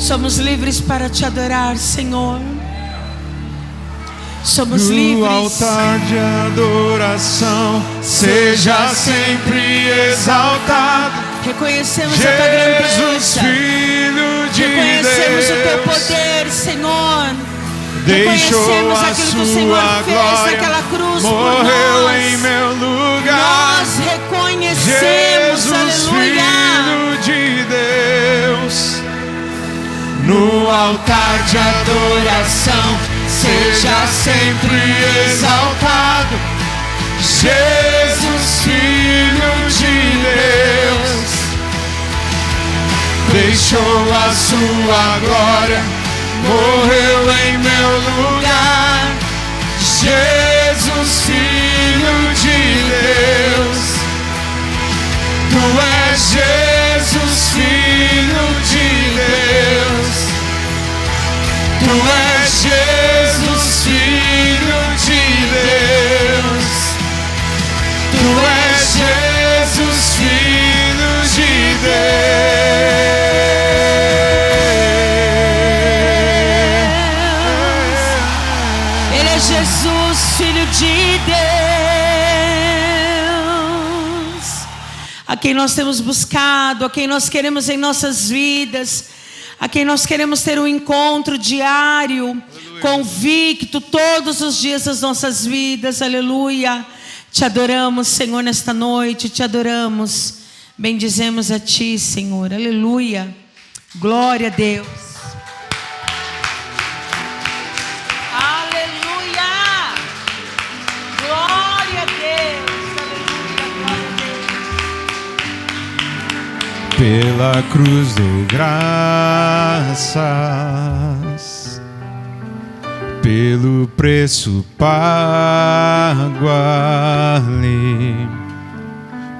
Somos livres para te adorar, Senhor. Somos no livres. altar de adoração, seja sempre exaltado. Reconhecemos a tua grande Jesus, presença. Filho de Reconhecemos Deus, o teu poder, Senhor. deixou Reconhecemos a aquilo que o Senhor sua fez glória, naquela cruz por morreu nós. em meu lugar. Nós reconhecemos, Jesus, aleluia. Filho de Deus, no altar de adoração, seja sempre exaltado. Jesus, Filho de Deus, deixou a sua glória, morreu em meu lugar. Jesus, Filho de Deus, tu és Jesus, Filho de Deus, tu és Jesus, Filho de Deus, tu és Jesus, Filho de Deus. Ele é Jesus, Filho de Deus, a quem nós temos buscado, a quem nós queremos em nossas vidas, a quem nós queremos ter um encontro diário, aleluia, convicto, todos os dias das nossas vidas, aleluia. Te adoramos, Senhor, nesta noite, te adoramos, bendizemos a Ti, Senhor, aleluia, glória a Deus. Aleluia, glória a Deus, aleluia, glória a Deus. Pela cruz dou graças, pelo preço pago ali,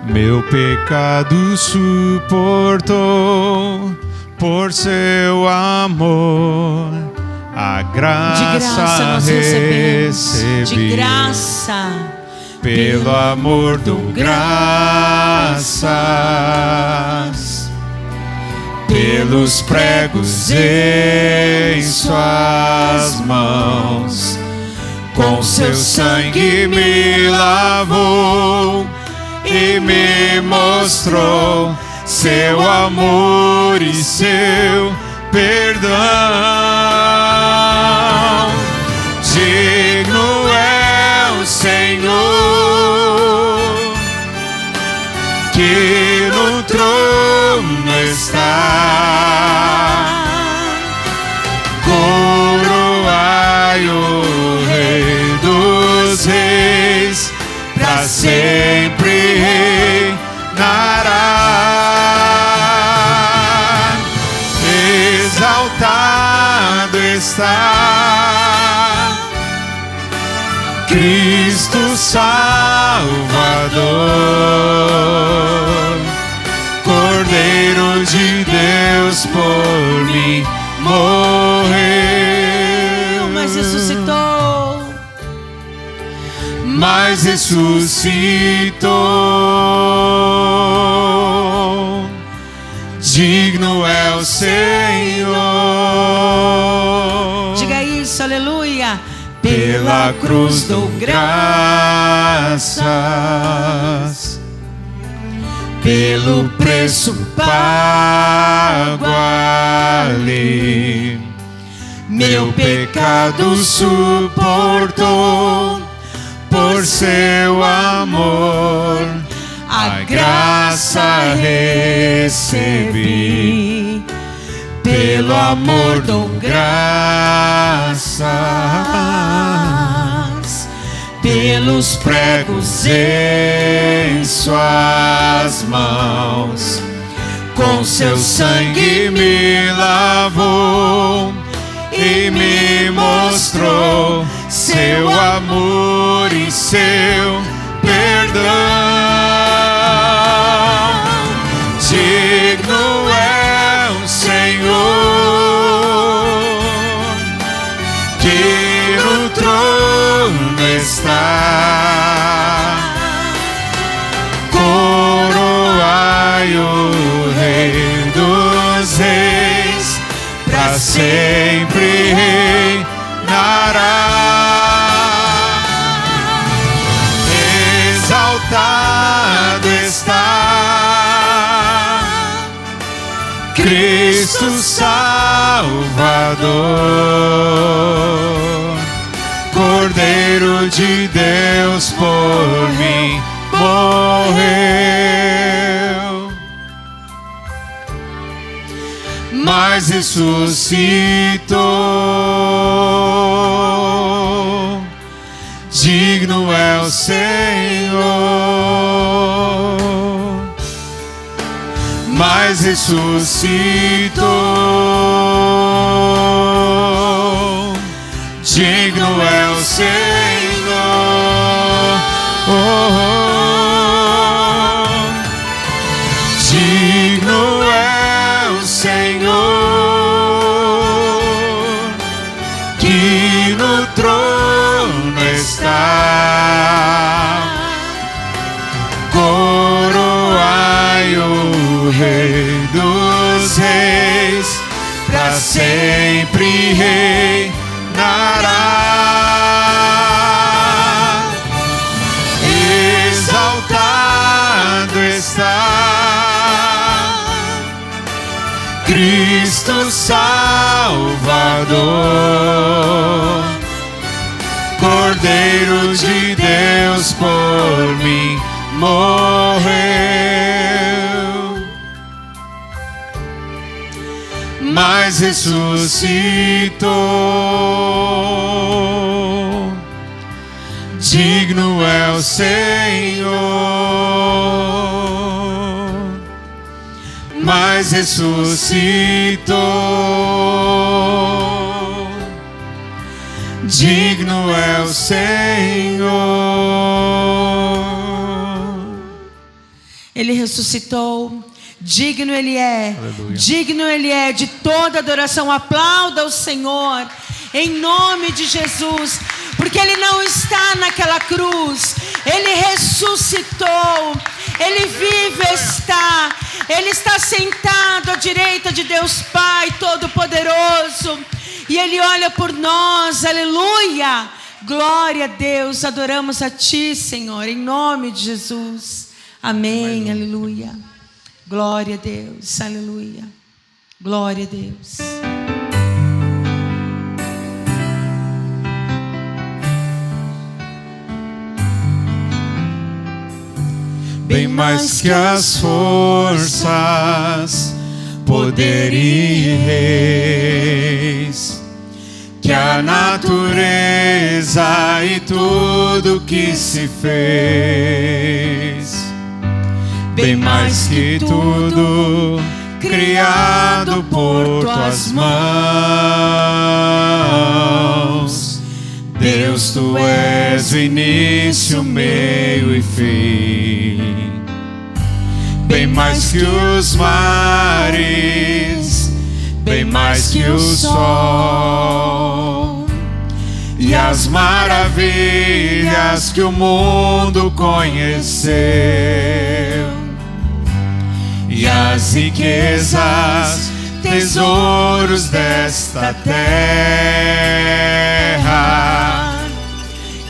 meu pecado suportou, por seu amor, a graça nós recebemos, recebi. de graça, pelo amor dou graças, pelos pregos em suas mãos, com seu sangue me lavou e me mostrou seu amor e seu perdão. Digno é o Senhor que no trono está. Coroai o Rei dos Reis, pra sempre reinará. Exaltado está Cristo Salvador, Cordeiro de Deus, por mim morreu, mas ressuscitou, mas ressuscitou. Digno é o Senhor. Diga isso, aleluia. Pela cruz dou graças, pelo preço pago ali, meu pecado suportou, por seu amor, a graça recebi. Pelo amor dou graças, pelos pregos em suas mãos, com seu sangue me lavou e me mostrou seu amor e seu perdão. Digno é o Senhor que no trono está. Coroai o Rei dos Reis, pra para sempre reinará. Exaltado está Cristo Salvador, Cordeiro de Deus por mim morreu, mas ressuscitou. Digno é o Senhor, mas ressuscitou. Digno é o Senhor, digno é o Senhor, que no trono está. Coroai o Rei dos Reis, para sempre reinará. Exaltado está Cristo Salvador, Cordeiro de Deus por mim morreu, mas ressuscitou. Digno é o Senhor, mas ressuscitou. Digno é o Senhor. Ele ressuscitou. Digno Ele é. Aleluia. Digno Ele é de toda adoração. Aplauda o Senhor em nome de Jesus, porque Ele não está naquela cruz, Ele ressuscitou, Ele vive está, Ele está sentado à direita de Deus Pai Todo-Poderoso, e Ele olha por nós. Aleluia, glória a Deus, adoramos a Ti, Senhor, em nome de Jesus, amém, aleluia, glória a Deus, aleluia, glória a Deus. Bem mais que as forças, poder e reis, que a natureza e tudo que se fez, bem mais que tudo criado por tuas mãos. Deus, tu és o início, meio e fim. Bem mais que os mares, bem mais que o sol, e as maravilhas que o mundo conheceu, e as riquezas, tesouros desta terra.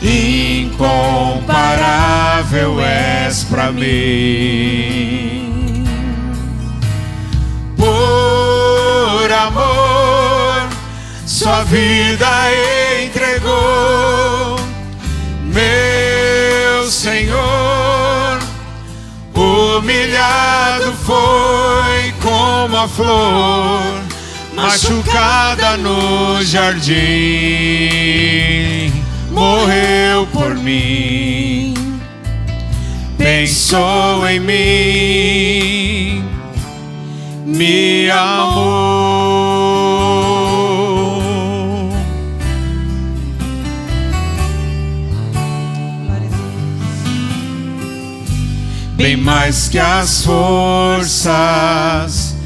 Incomparável és pra mim. Por amor, sua vida entregou, meu Senhor. Humilhado foi como a flor, machucada no jardim. Morreu por mim, pensou em mim, me amou. Bem mais que as forças,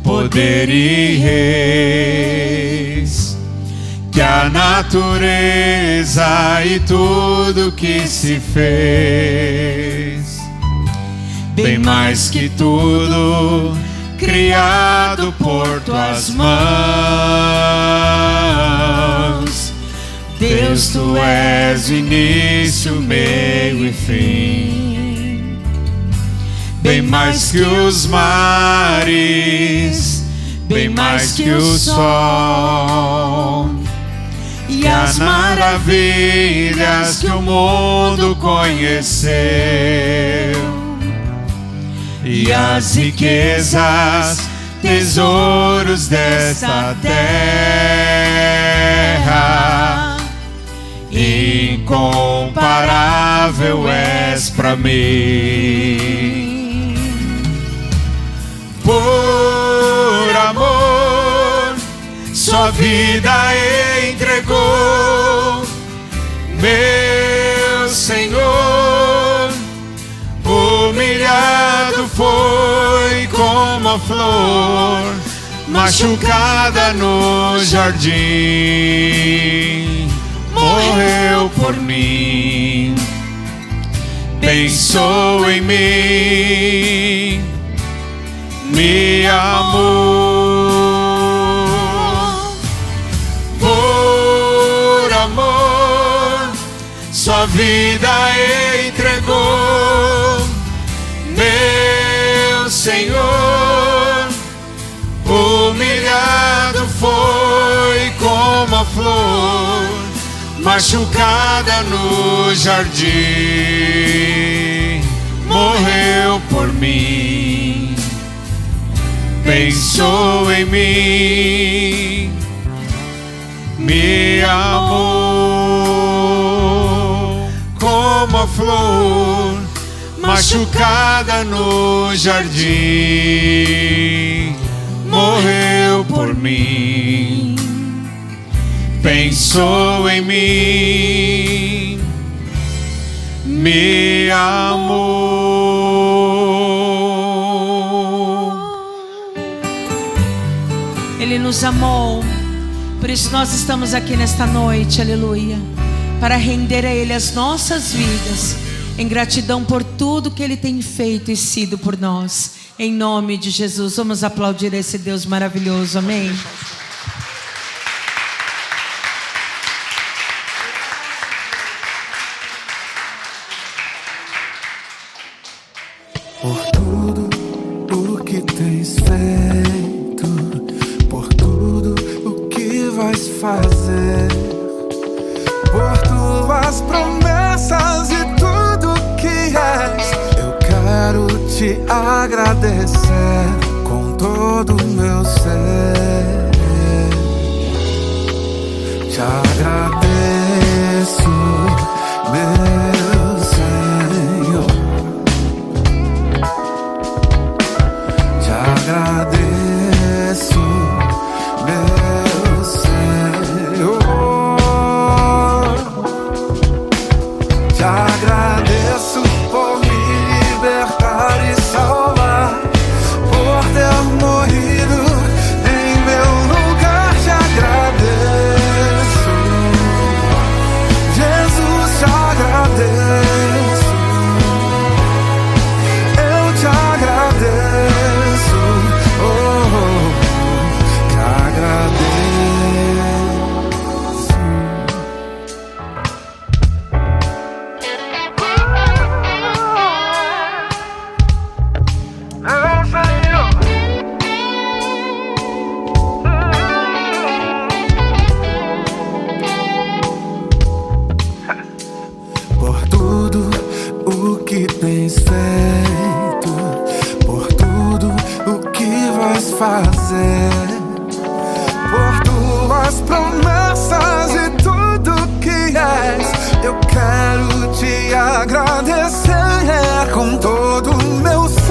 poder e reis, que a natureza e tudo que se fez, bem mais que tudo criado por tuas mãos. Deus, tu és o início, meio e fim. Bem mais que os mares, bem mais que o sol, e as maravilhas que o mundo conheceu, e as riquezas, tesouros desta terra. Incomparável és pra mim. Por amor, sua vida entregou, meu Senhor. Humilhado foi como a flor, machucada no jardim. Morreu por mim, pensou em mim, me amou. Por amor, sua vida entregou, meu Senhor. Humilhado foi como a flor, machucada no jardim. Morreu por mim, pensou em mim, me amou. Como a flor, machucada no jardim. Morreu por mim, pensou em mim, me amou. Ele nos amou. Por isso nós estamos aqui nesta noite, aleluia, para render a Ele as nossas vidas, em gratidão por tudo que Ele tem feito e sido por nós. Em nome de Jesus, vamos aplaudir esse Deus maravilhoso, amém? Por tudo o que tens feito, por tudo o que vais fazer, por tuas promessas e tudo que és, eu quero te agradecer com todo o meu ser. Te agradeço, meu Senhor. Te agradeço, meu Senhor. Te agradeço por me libertar e salvar, por ter morrido em meu lugar. Te agradeço, Jesus, te agradeço. Eu te agradeço, oh, te agradeço. Por tudo o que tens feito, por tudo o que vais fazer, por tuas promessas e tudo que és, eu quero te agradecer com todo o meu ser.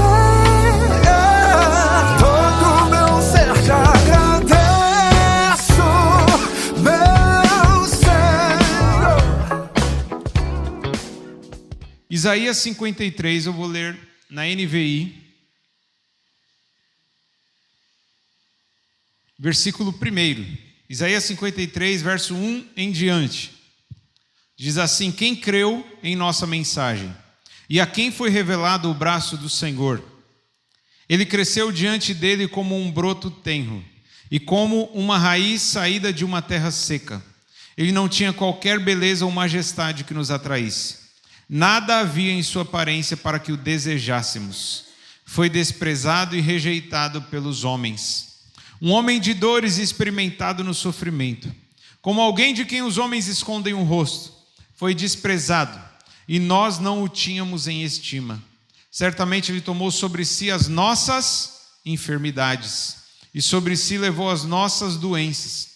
Todo o meu ser te agradeço, meu Senhor. Isaías 53, eu vou ler na NVI, versículo 1. Isaías 53, verso 1 em diante. Diz assim: quem creu em nossa mensagem? E a quem foi revelado o braço do Senhor? Ele cresceu diante dele como um broto tenro, e como uma raiz saída de uma terra seca. Ele não tinha qualquer beleza ou majestade que nos atraísse. Nada havia em sua aparência para que o desejássemos. Foi desprezado e rejeitado pelos homens. Um homem de dores e experimentado no sofrimento. Como alguém de quem os homens escondem o rosto. Foi desprezado e nós não o tínhamos em estima. Certamente ele tomou sobre si as nossas enfermidades e sobre si levou as nossas doenças.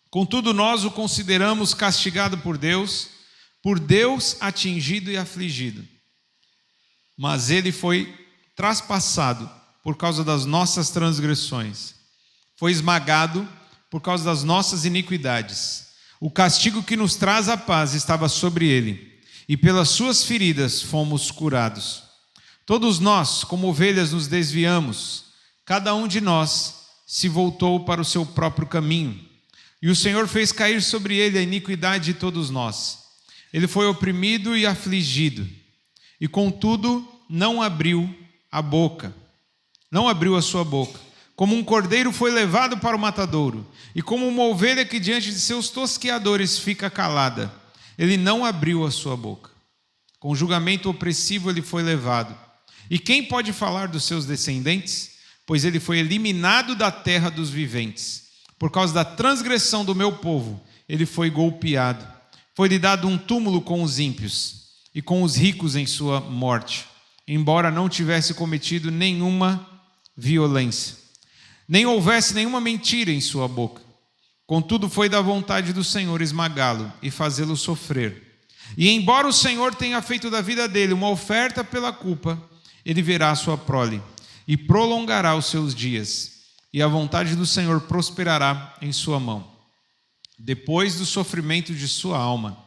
Contudo, nós o consideramos castigado por Deus atingido e afligido. Mas ele foi traspassado por causa das nossas transgressões. Foi esmagado por causa das nossas iniquidades. O castigo que nos traz a paz estava sobre ele, e pelas suas feridas fomos curados. Todos nós, como ovelhas, nos desviamos. Cada um de nós se voltou para o seu próprio caminho. E o Senhor fez cair sobre ele a iniquidade de todos nós. Ele foi oprimido e afligido, e contudo não abriu a sua boca. Como um cordeiro foi levado para o matadouro, e como uma ovelha que diante de seus tosqueadores fica calada, ele não abriu a sua boca. Com julgamento opressivo ele foi levado. E quem pode falar dos seus descendentes? Pois ele foi eliminado da terra dos viventes. Por causa da transgressão do meu povo, ele foi golpeado. Foi-lhe dado um túmulo com os ímpios e com os ricos em sua morte, embora não tivesse cometido nenhuma violência, nem houvesse nenhuma mentira em sua boca. Contudo, foi da vontade do Senhor esmagá-lo e fazê-lo sofrer. E embora o Senhor tenha feito da vida dele uma oferta pela culpa, ele verá a sua prole e prolongará os seus dias, e a vontade do Senhor prosperará em sua mão. Depois do sofrimento de sua alma,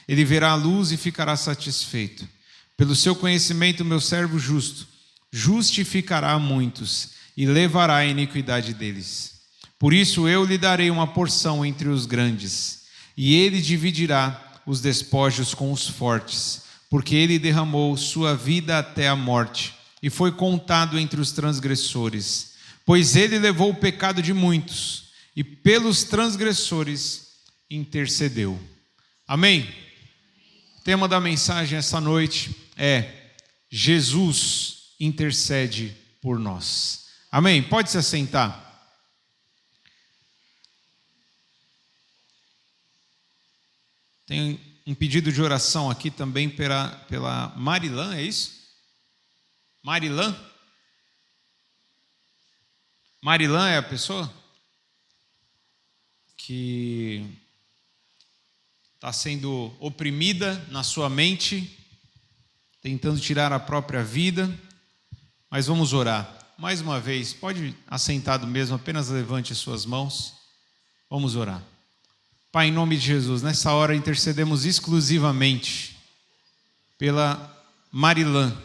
ele verá a luz e ficará satisfeito. Pelo seu conhecimento, meu servo justo justificará a muitos e levará a iniquidade deles. Por isso eu lhe darei uma porção entre os grandes, e ele dividirá os despojos com os fortes, porque ele derramou sua vida até a morte, e foi contado entre os transgressores. Pois ele levou o pecado de muitos, e pelos transgressores intercedeu. Amém? O tema da mensagem essa noite é: Jesus intercede por nós. Amém? Pode se assentar. Tem um pedido de oração aqui também pela Marilã, é isso? Marilã? Marilã é a pessoa que está sendo oprimida na sua mente, tentando tirar a própria vida, mas vamos orar. Mais uma vez, pode assentado mesmo, apenas levante suas mãos. Vamos orar. Pai, em nome de Jesus, nessa hora intercedemos exclusivamente pela Marilã.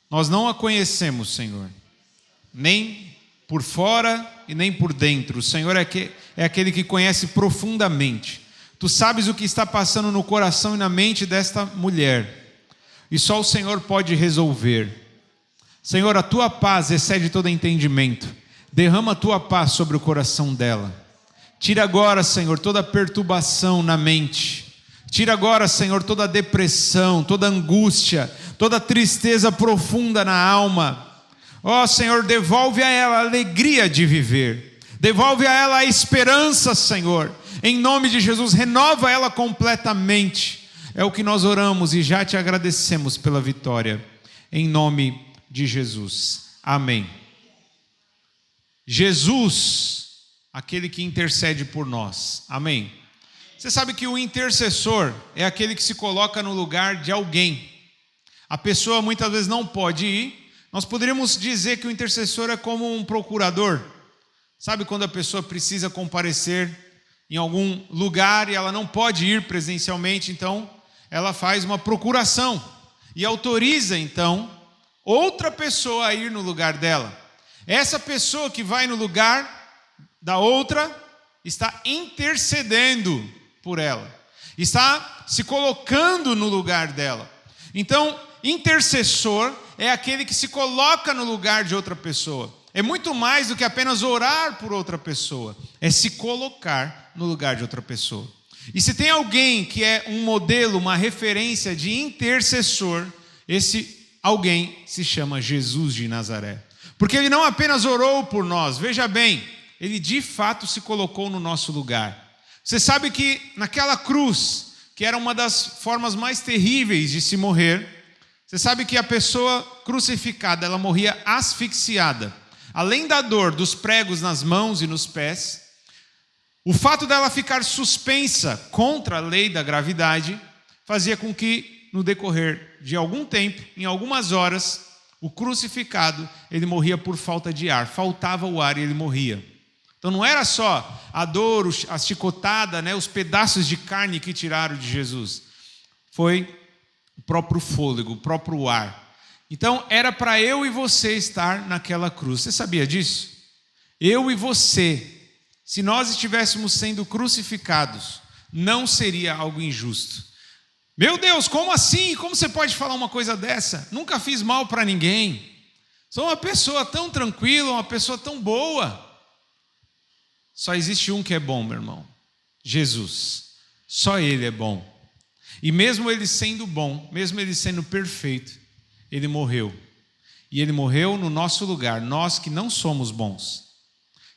Nós não a conhecemos, Senhor, nem por fora e nem por dentro. O Senhor é aquele que conhece profundamente. Tu sabes o que está passando no coração e na mente desta mulher, e só o Senhor pode resolver. Senhor, a tua paz excede todo entendimento. Derrama a tua paz sobre o coração dela. Tira agora, Senhor, toda perturbação na mente. Tira agora, Senhor, toda depressão, toda angústia, toda tristeza profunda na alma. Ó, Senhor, devolve a ela a alegria de viver. Devolve a ela a esperança, Senhor. Em nome de Jesus, renova ela completamente. É o que nós oramos e já te agradecemos pela vitória. Em nome de Jesus. Amém. Jesus, aquele que intercede por nós. Amém. Você sabe que o intercessor é aquele que se coloca no lugar de alguém. A pessoa muitas vezes não pode ir. Nós poderíamos dizer que o intercessor é como um procurador. Sabe quando a pessoa precisa comparecer em algum lugar e ela não pode ir presencialmente, então ela faz uma procuração e autoriza então outra pessoa a ir no lugar dela. Essa pessoa que vai no lugar da outra está intercedendo por ela, está se colocando no lugar dela. Então, intercessor é aquele que se coloca no lugar de outra pessoa. É muito mais do que apenas orar por outra pessoa, é se colocar no lugar de outra pessoa. E se tem alguém que é um modelo, uma referência de intercessor, esse alguém se chama Jesus de Nazaré. Porque ele não apenas orou por nós, veja bem, ele de fato se colocou no nosso lugar. Você sabe que naquela cruz, que era uma das formas mais terríveis de se morrer, você sabe que a pessoa crucificada, ela morria asfixiada. Além da dor dos pregos nas mãos e nos pés, o fato dela ficar suspensa contra a lei da gravidade fazia com que, no decorrer de algum tempo, em algumas horas, o crucificado, ele morria por falta de ar. Faltava o ar e ele morria. Então não era só a dor, a chicotada, né, os pedaços de carne que tiraram de Jesus. Foi o próprio fôlego, o próprio ar. Então era para eu e você estar naquela cruz. Você sabia disso? Eu e você, se nós estivéssemos sendo crucificados, não seria algo injusto. Meu Deus, como assim? Como você pode falar uma coisa dessa? Nunca fiz mal para ninguém. Sou uma pessoa tão tranquila, uma pessoa tão boa. Só existe um que é bom, meu irmão. Jesus. Só Ele é bom. E mesmo Ele sendo bom, mesmo Ele sendo perfeito, Ele morreu. E Ele morreu no nosso lugar, nós que não somos bons.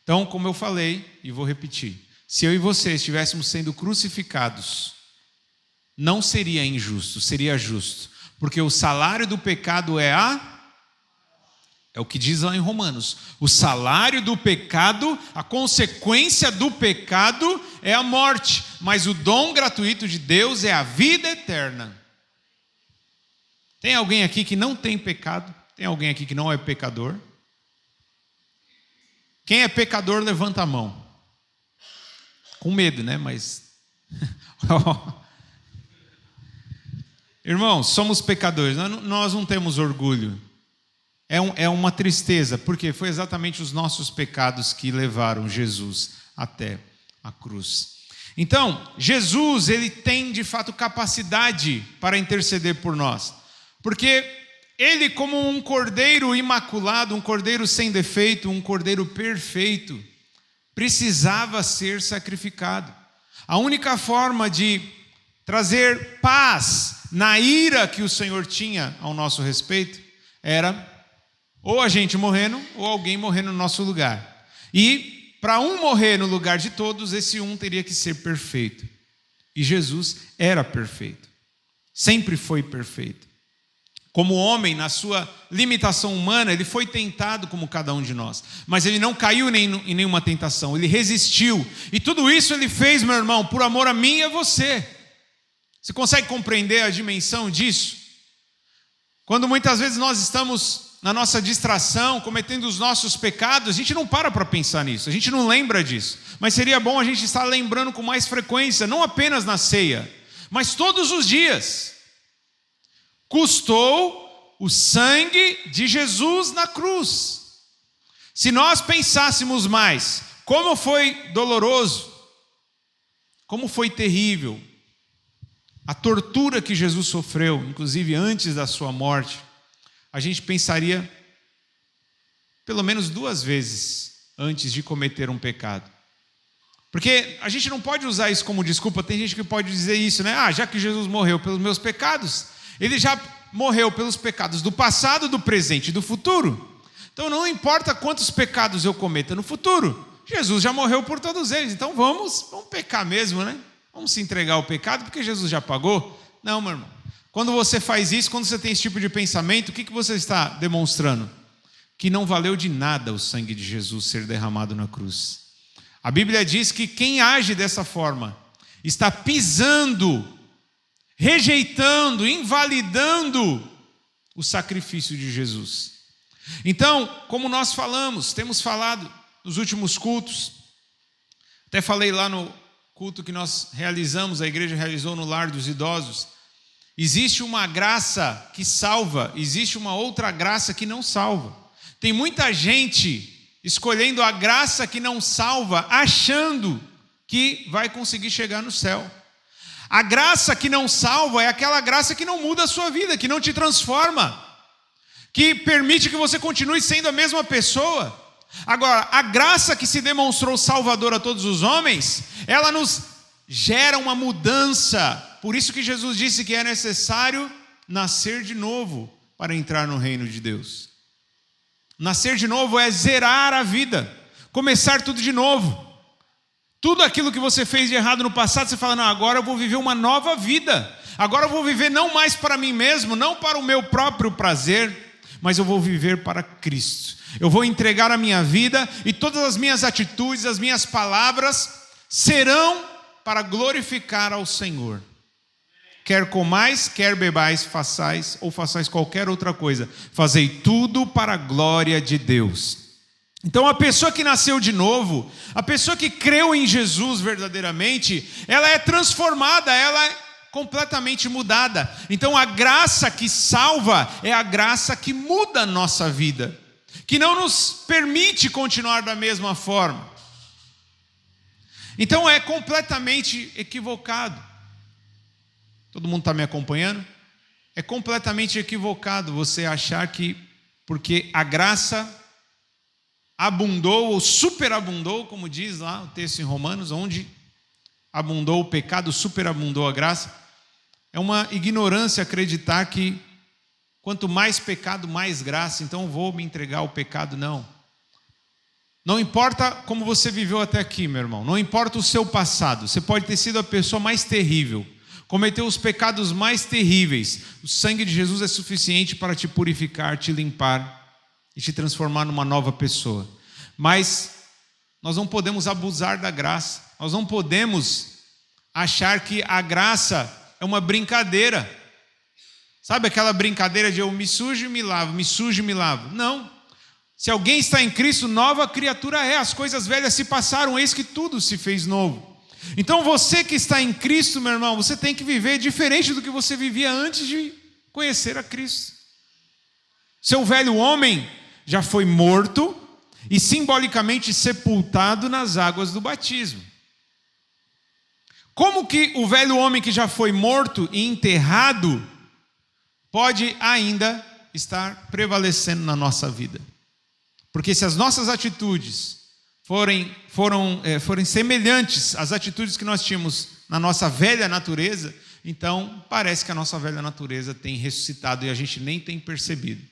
Então, como eu falei, e vou repetir, se eu e você estivéssemos sendo crucificados, não seria injusto, seria justo. Porque o salário do pecado é o que diz lá em Romanos. O salário do pecado, a consequência do pecado é a morte. Mas o dom gratuito de Deus é a vida eterna. Tem alguém aqui que não tem pecado? Tem alguém aqui que não é pecador? Quem é pecador, levanta a mão. Com medo, né? Mas... Irmãos, somos pecadores. Nós não temos orgulho. É uma tristeza, porque foi exatamente os nossos pecados que levaram Jesus até a cruz. Então, Jesus, ele tem de fato capacidade para interceder por nós. Porque ele, como um cordeiro imaculado, um cordeiro sem defeito, um cordeiro perfeito, precisava ser sacrificado. A única forma de trazer paz na ira que o Senhor tinha ao nosso respeito era ou a gente morrendo, ou alguém morrendo no nosso lugar. E para um morrer no lugar de todos, esse um teria que ser perfeito. E Jesus era perfeito. Sempre foi perfeito. Como homem, na sua limitação humana, ele foi tentado como cada um de nós. Mas ele não caiu em nenhuma tentação, ele resistiu. E tudo isso ele fez, meu irmão, por amor a mim e a você. Você consegue compreender a dimensão disso? Quando muitas vezes nós estamos na nossa distração, cometendo os nossos pecados, a gente não para pensar nisso, a gente não lembra disso. Mas seria bom a gente estar lembrando com mais frequência, não apenas na ceia, mas todos os dias. Custou o sangue de Jesus na cruz. Se nós pensássemos mais, como foi doloroso, como foi terrível, a tortura que Jesus sofreu, inclusive antes da sua morte, a gente pensaria pelo menos 2 vezes antes de cometer um pecado. Porque a gente não pode usar isso como desculpa. Tem gente que pode dizer isso, né? Já que Jesus morreu pelos meus pecados, ele já morreu pelos pecados do passado, do presente e do futuro. Então não importa quantos pecados eu cometa no futuro, Jesus já morreu por todos eles. Então vamos pecar mesmo, né? Vamos se entregar ao pecado porque Jesus já pagou. Não, meu irmão. Quando você faz isso, quando você tem esse tipo de pensamento, o que você está demonstrando? Que não valeu de nada o sangue de Jesus ser derramado na cruz. A Bíblia diz que quem age dessa forma está pisando, rejeitando, invalidando o sacrifício de Jesus. Então, como nós temos falado nos últimos cultos, até falei lá no culto que nós realizamos, a igreja realizou no Lar dos Idosos, existe uma graça que salva, existe uma outra graça que não salva. Tem muita gente escolhendo a graça que não salva, achando que vai conseguir chegar no céu. A graça que não salva é aquela graça que não muda a sua vida, que não te transforma, que permite que você continue sendo a mesma pessoa. Agora, a graça que se demonstrou salvadora a todos os homens, ela nos gera uma mudança. Por isso que Jesus disse que é necessário nascer de novo para entrar no reino de Deus. Nascer de novo é zerar a vida, começar tudo de novo. Tudo aquilo que você fez de errado no passado, você fala, não, agora eu vou viver uma nova vida. Agora eu vou viver não mais para mim mesmo, não para o meu próprio prazer, mas eu vou viver para Cristo. Eu vou entregar a minha vida e todas as minhas atitudes, as minhas palavras serão para glorificar ao Senhor. Quer comais, quer bebais, façais ou façais qualquer outra coisa, fazei tudo para a glória de Deus. Então a pessoa que nasceu de novo, a pessoa que creu em Jesus verdadeiramente, ela é transformada, ela é completamente mudada. Então a graça que salva é a graça que muda a nossa vida, que não nos permite continuar da mesma forma. Então é completamente equivocado. Todo mundo está me acompanhando? É completamente equivocado você achar que porque a graça abundou ou superabundou, como diz lá o texto em Romanos, onde abundou o pecado, superabundou a graça. É uma ignorância acreditar que quanto mais pecado, mais graça, então vou me entregar ao pecado. Não. Não importa como você viveu até aqui, meu irmão. Não importa o seu passado. Você pode ter sido a pessoa mais terrível, cometeu os pecados mais terríveis. O sangue de Jesus é suficiente para te purificar, te limpar e te transformar numa nova pessoa. Mas nós não podemos abusar da graça. Nós não podemos achar que a graça é uma brincadeira. Sabe aquela brincadeira de eu me sujo e me lavo, me sujo e me lavo? Não. Se alguém está em Cristo, nova criatura é. As coisas velhas se passaram, eis que tudo se fez novo. Então você que está em Cristo, meu irmão, você tem que viver diferente do que você vivia antes de conhecer a Cristo. Seu velho homem já foi morto e simbolicamente sepultado nas águas do batismo. Como que o velho homem que já foi morto e enterrado pode ainda estar prevalecendo na nossa vida? Porque se as nossas atitudes forem semelhantes às atitudes que nós tínhamos na nossa velha natureza, então parece que a nossa velha natureza tem ressuscitado e a gente nem tem percebido.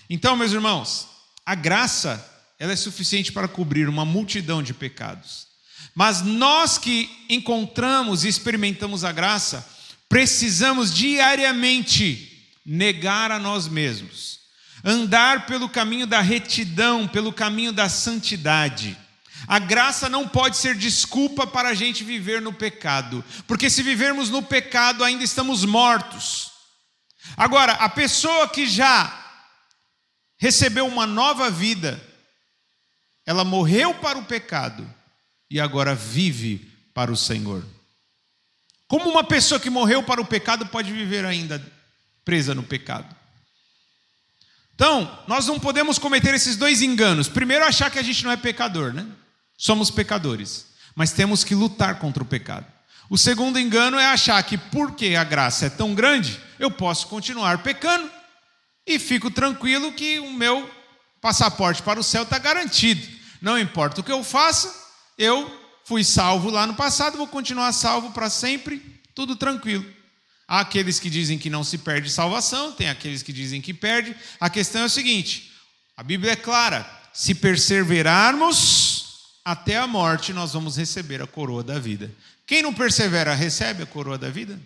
Então, meus irmãos, a graça, ela é suficiente para cobrir uma multidão de pecados. Mas nós que encontramos e experimentamos a graça, precisamos diariamente negar a nós mesmos, andar pelo caminho da retidão, pelo caminho da santidade. A graça não pode ser desculpa para a gente viver no pecado, porque se vivermos no pecado ainda estamos mortos. Agora, a pessoa que já recebeu uma nova vida, ela morreu para o pecado e agora vive para o Senhor. Como uma pessoa que morreu para o pecado pode viver ainda presa no pecado? Então, nós não podemos cometer esses dois enganos. Primeiro, achar que a gente não é pecador, né? Somos pecadores, mas temos que lutar contra o pecado. O segundo engano é achar que porque a graça é tão grande, eu posso continuar pecando e fico tranquilo que o meu passaporte para o céu está garantido. Não importa o que eu faça, eu fui salvo lá no passado, vou continuar salvo para sempre, tudo tranquilo. Há aqueles que dizem que não se perde salvação, tem aqueles que dizem que perde. A questão é o seguinte, a Bíblia é clara, se perseverarmos até a morte, nós vamos receber a coroa da vida. Quem não persevera, recebe a coroa da vida?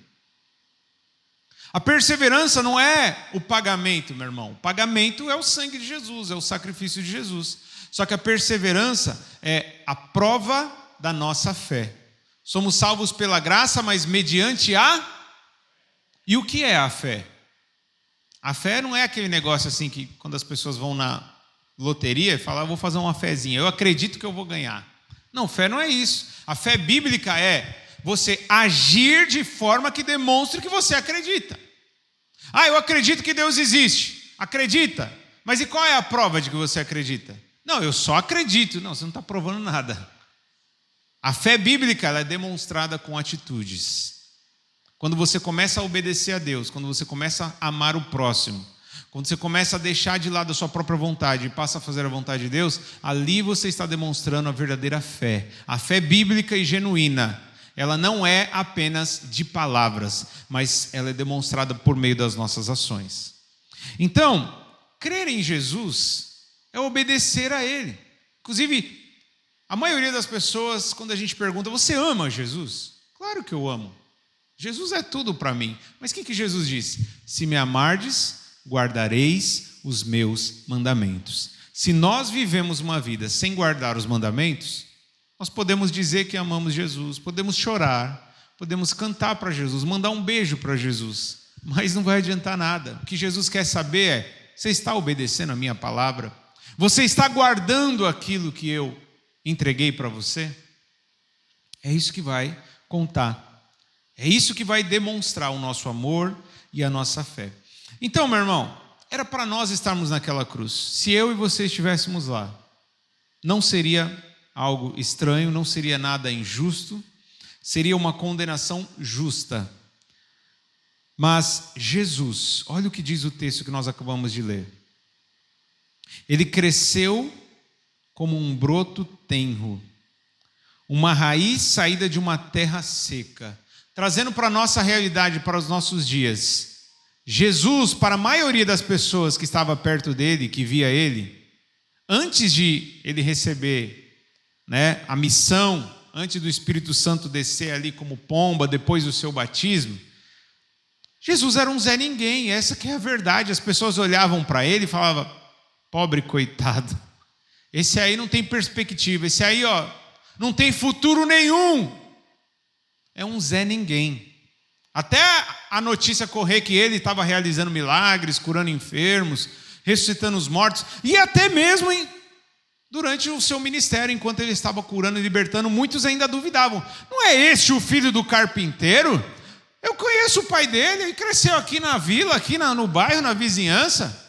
A perseverança não é o pagamento, meu irmão. O pagamento é o sangue de Jesus, é o sacrifício de Jesus. Só que a perseverança é a prova da nossa fé. Somos salvos pela graça, mas mediante a... E o que é a fé? A fé não é aquele negócio assim que quando as pessoas vão na loteria e falam, vou fazer uma fezinha, eu acredito que eu vou ganhar. Não, fé não é isso. A fé bíblica é você agir de forma que demonstre que você acredita. Ah, eu acredito que Deus existe. Acredita. Mas e qual é a prova de que você acredita? Não, eu só acredito. Não, você não está provando nada. A fé bíblica ela é demonstrada com atitudes. Quando você começa a obedecer a Deus, quando você começa a amar o próximo, quando você começa a deixar de lado a sua própria vontade e passa a fazer a vontade de Deus, ali você está demonstrando a verdadeira fé. A fé bíblica e genuína. ela não é apenas de palavras, mas ela é demonstrada por meio das nossas ações. Então, crer em Jesus é obedecer a Ele. Inclusive, a maioria das pessoas, quando a gente pergunta, você ama Jesus? Claro que eu amo. Jesus é tudo para mim. Mas o que Jesus disse? Se me amardes, guardareis os meus mandamentos. Se nós vivemos uma vida sem guardar os mandamentos, nós podemos dizer que amamos Jesus, podemos chorar, podemos cantar para Jesus, mandar um beijo para Jesus, mas não vai adiantar nada. O que Jesus quer saber é, você está obedecendo a minha palavra? Você está guardando aquilo que eu entreguei para você? É isso que vai contar. É isso que vai demonstrar o nosso amor e a nossa fé. Então, meu irmão, era para nós estarmos naquela cruz. Se eu e você estivéssemos lá, não seria algo estranho, não seria nada injusto, seria uma condenação justa. Mas Jesus, olha o que diz o texto que nós acabamos de ler. Ele cresceu como um broto tenro, uma raiz saída de uma terra seca. Trazendo para a nossa realidade, para os nossos dias, Jesus, para a maioria das pessoas que estava perto dele, que via ele, antes de ele receber, a missão, antes do Espírito Santo descer ali como pomba, depois do seu batismo, Jesus era um Zé Ninguém, essa que é a verdade. As pessoas olhavam para ele e falavam, pobre coitado, esse aí não tem perspectiva, esse aí não tem futuro nenhum. É um Zé Ninguém. Até a notícia correr que ele estava realizando milagres, curando enfermos, ressuscitando os mortos, e até mesmo durante o seu ministério, enquanto ele estava curando e libertando, muitos ainda duvidavam. Não é este o filho do carpinteiro? Eu conheço o pai dele, ele cresceu aqui na vila, aqui no bairro, na vizinhança.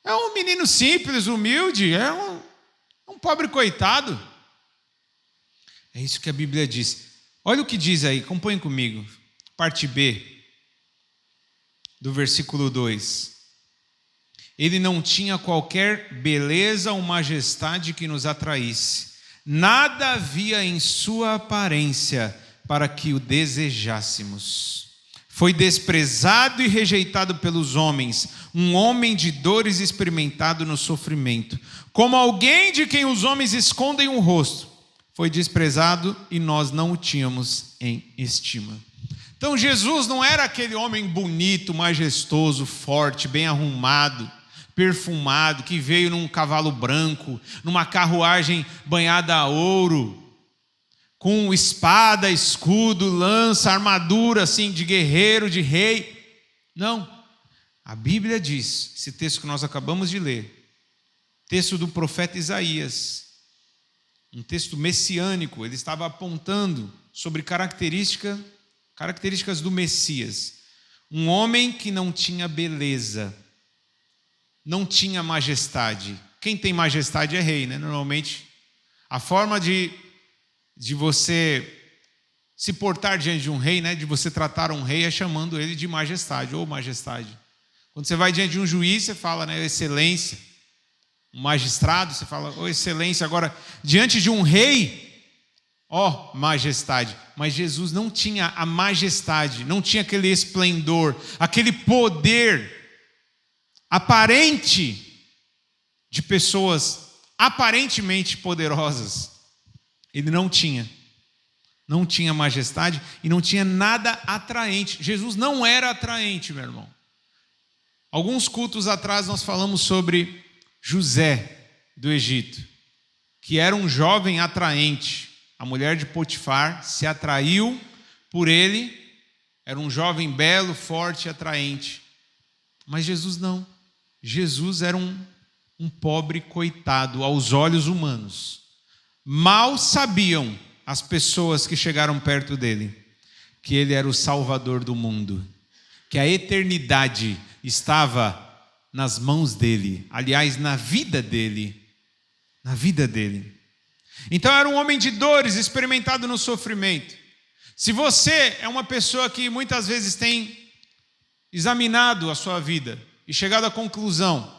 É um menino simples, humilde, é um pobre coitado. É isso que a Bíblia diz. Olha o que diz aí, acompanhe comigo, parte B, do versículo 2. Ele não tinha qualquer beleza ou majestade que nos atraísse. Nada havia em sua aparência para que o desejássemos. Foi desprezado e rejeitado pelos homens, um homem de dores experimentado no sofrimento. Como alguém de quem os homens escondem o rosto. Foi desprezado e nós não o tínhamos em estima. Então Jesus não era aquele homem bonito, majestoso, forte, bem arrumado, perfumado, que veio num cavalo branco, numa carruagem banhada a ouro, com espada, escudo, lança, armadura assim de guerreiro, de rei. Não. A Bíblia diz, esse texto que nós acabamos de ler, texto do profeta Isaías, um texto messiânico, ele estava apontando sobre características do Messias. Um homem que não tinha beleza, não tinha majestade. Quem tem majestade é rei, Normalmente, a forma de você se portar diante de um rei, de você tratar um rei, é chamando ele de majestade, ou majestade. Quando você vai diante de um juiz, você fala, excelência. Um magistrado, você fala, excelência. Agora, diante de um rei, majestade. Mas Jesus não tinha a majestade, não tinha aquele esplendor, aquele poder aparente de pessoas aparentemente poderosas. Ele não tinha majestade e não tinha nada atraente. Jesus não era atraente, meu irmão. Alguns cultos atrás nós falamos sobre José do Egito, que era um jovem atraente. A mulher de Potifar se atraiu por ele, era um jovem belo, forte e atraente. Mas Jesus não. Jesus era um pobre coitado aos olhos humanos. Mal sabiam as pessoas que chegaram perto dele que ele era o Salvador do mundo, que a eternidade estava nas mãos dele, aliás, na vida dele. Então era um homem de dores, experimentado no sofrimento. Se você é uma pessoa que muitas vezes tem examinado a sua vida e chegado à conclusão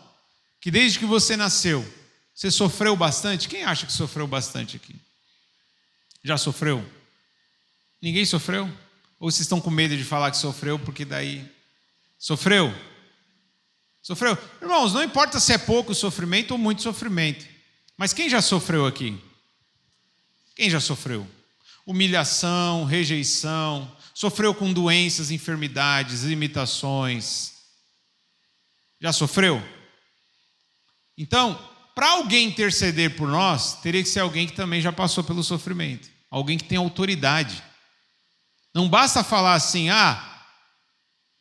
que desde que você nasceu, você sofreu bastante, quem acha que sofreu bastante aqui? Já sofreu? Ninguém sofreu? Ou vocês estão com medo de falar que sofreu, porque daí... Sofreu? Sofreu? Irmãos, não importa se é pouco sofrimento ou muito sofrimento. Mas quem já sofreu aqui? Quem já sofreu? Humilhação, rejeição, sofreu com doenças, enfermidades, limitações. Já sofreu? Então, para alguém interceder por nós, teria que ser alguém que também já passou pelo sofrimento. Alguém que tem autoridade. Não basta falar assim,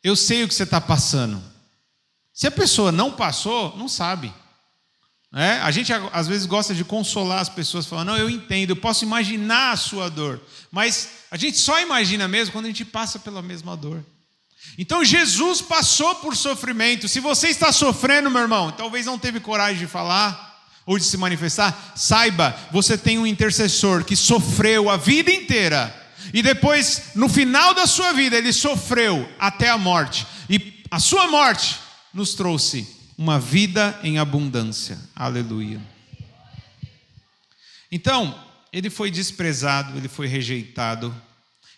eu sei o que você está passando. Se a pessoa não passou, não sabe. A gente às vezes gosta de consolar as pessoas, falando, não, eu entendo, eu posso imaginar a sua dor. Mas a gente só imagina mesmo quando a gente passa pela mesma dor. Então Jesus passou por sofrimento. Se você está sofrendo, meu irmão, talvez não teve coragem de falar ou de se manifestar, saiba, você tem um intercessor que sofreu a vida inteira. E depois, no final da sua vida, ele sofreu até a morte. E a sua morte nos trouxe uma vida em abundância. Aleluia. Então, ele foi desprezado, ele foi rejeitado,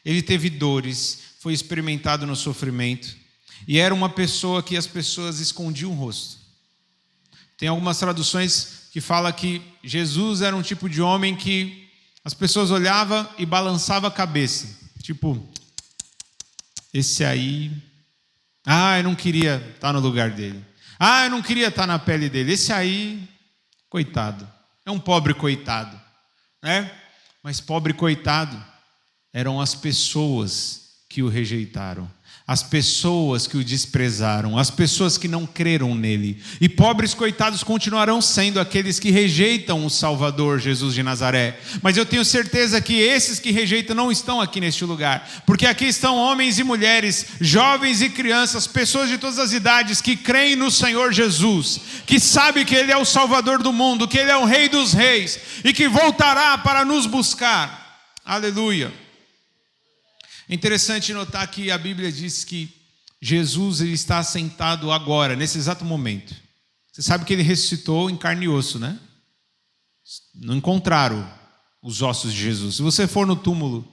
ele teve dores, foi experimentado no sofrimento, e era uma pessoa que as pessoas escondiam o rosto. Tem algumas traduções que falam que Jesus era um tipo de homem que as pessoas olhavam e balançavam a cabeça. Tipo, esse aí... eu não queria estar no lugar dele. Eu não queria estar na pele dele. Esse aí, coitado. É um pobre coitado. Mas pobre coitado eram as pessoas que o rejeitaram. As pessoas que o desprezaram, as pessoas que não creram nele. E pobres coitados continuarão sendo aqueles que rejeitam o Salvador, Jesus de Nazaré. Mas eu tenho certeza que esses que rejeitam não estão aqui neste lugar, porque aqui estão homens e mulheres, jovens e crianças, pessoas de todas as idades que creem no Senhor Jesus, que sabem que Ele é o Salvador do mundo, que Ele é o Rei dos Reis e que voltará para nos buscar. Aleluia. É interessante notar que a Bíblia diz que Jesus ele está sentado agora, nesse exato momento. Você sabe que ele ressuscitou em carne e osso, né? Não encontraram os ossos de Jesus. Se você for no túmulo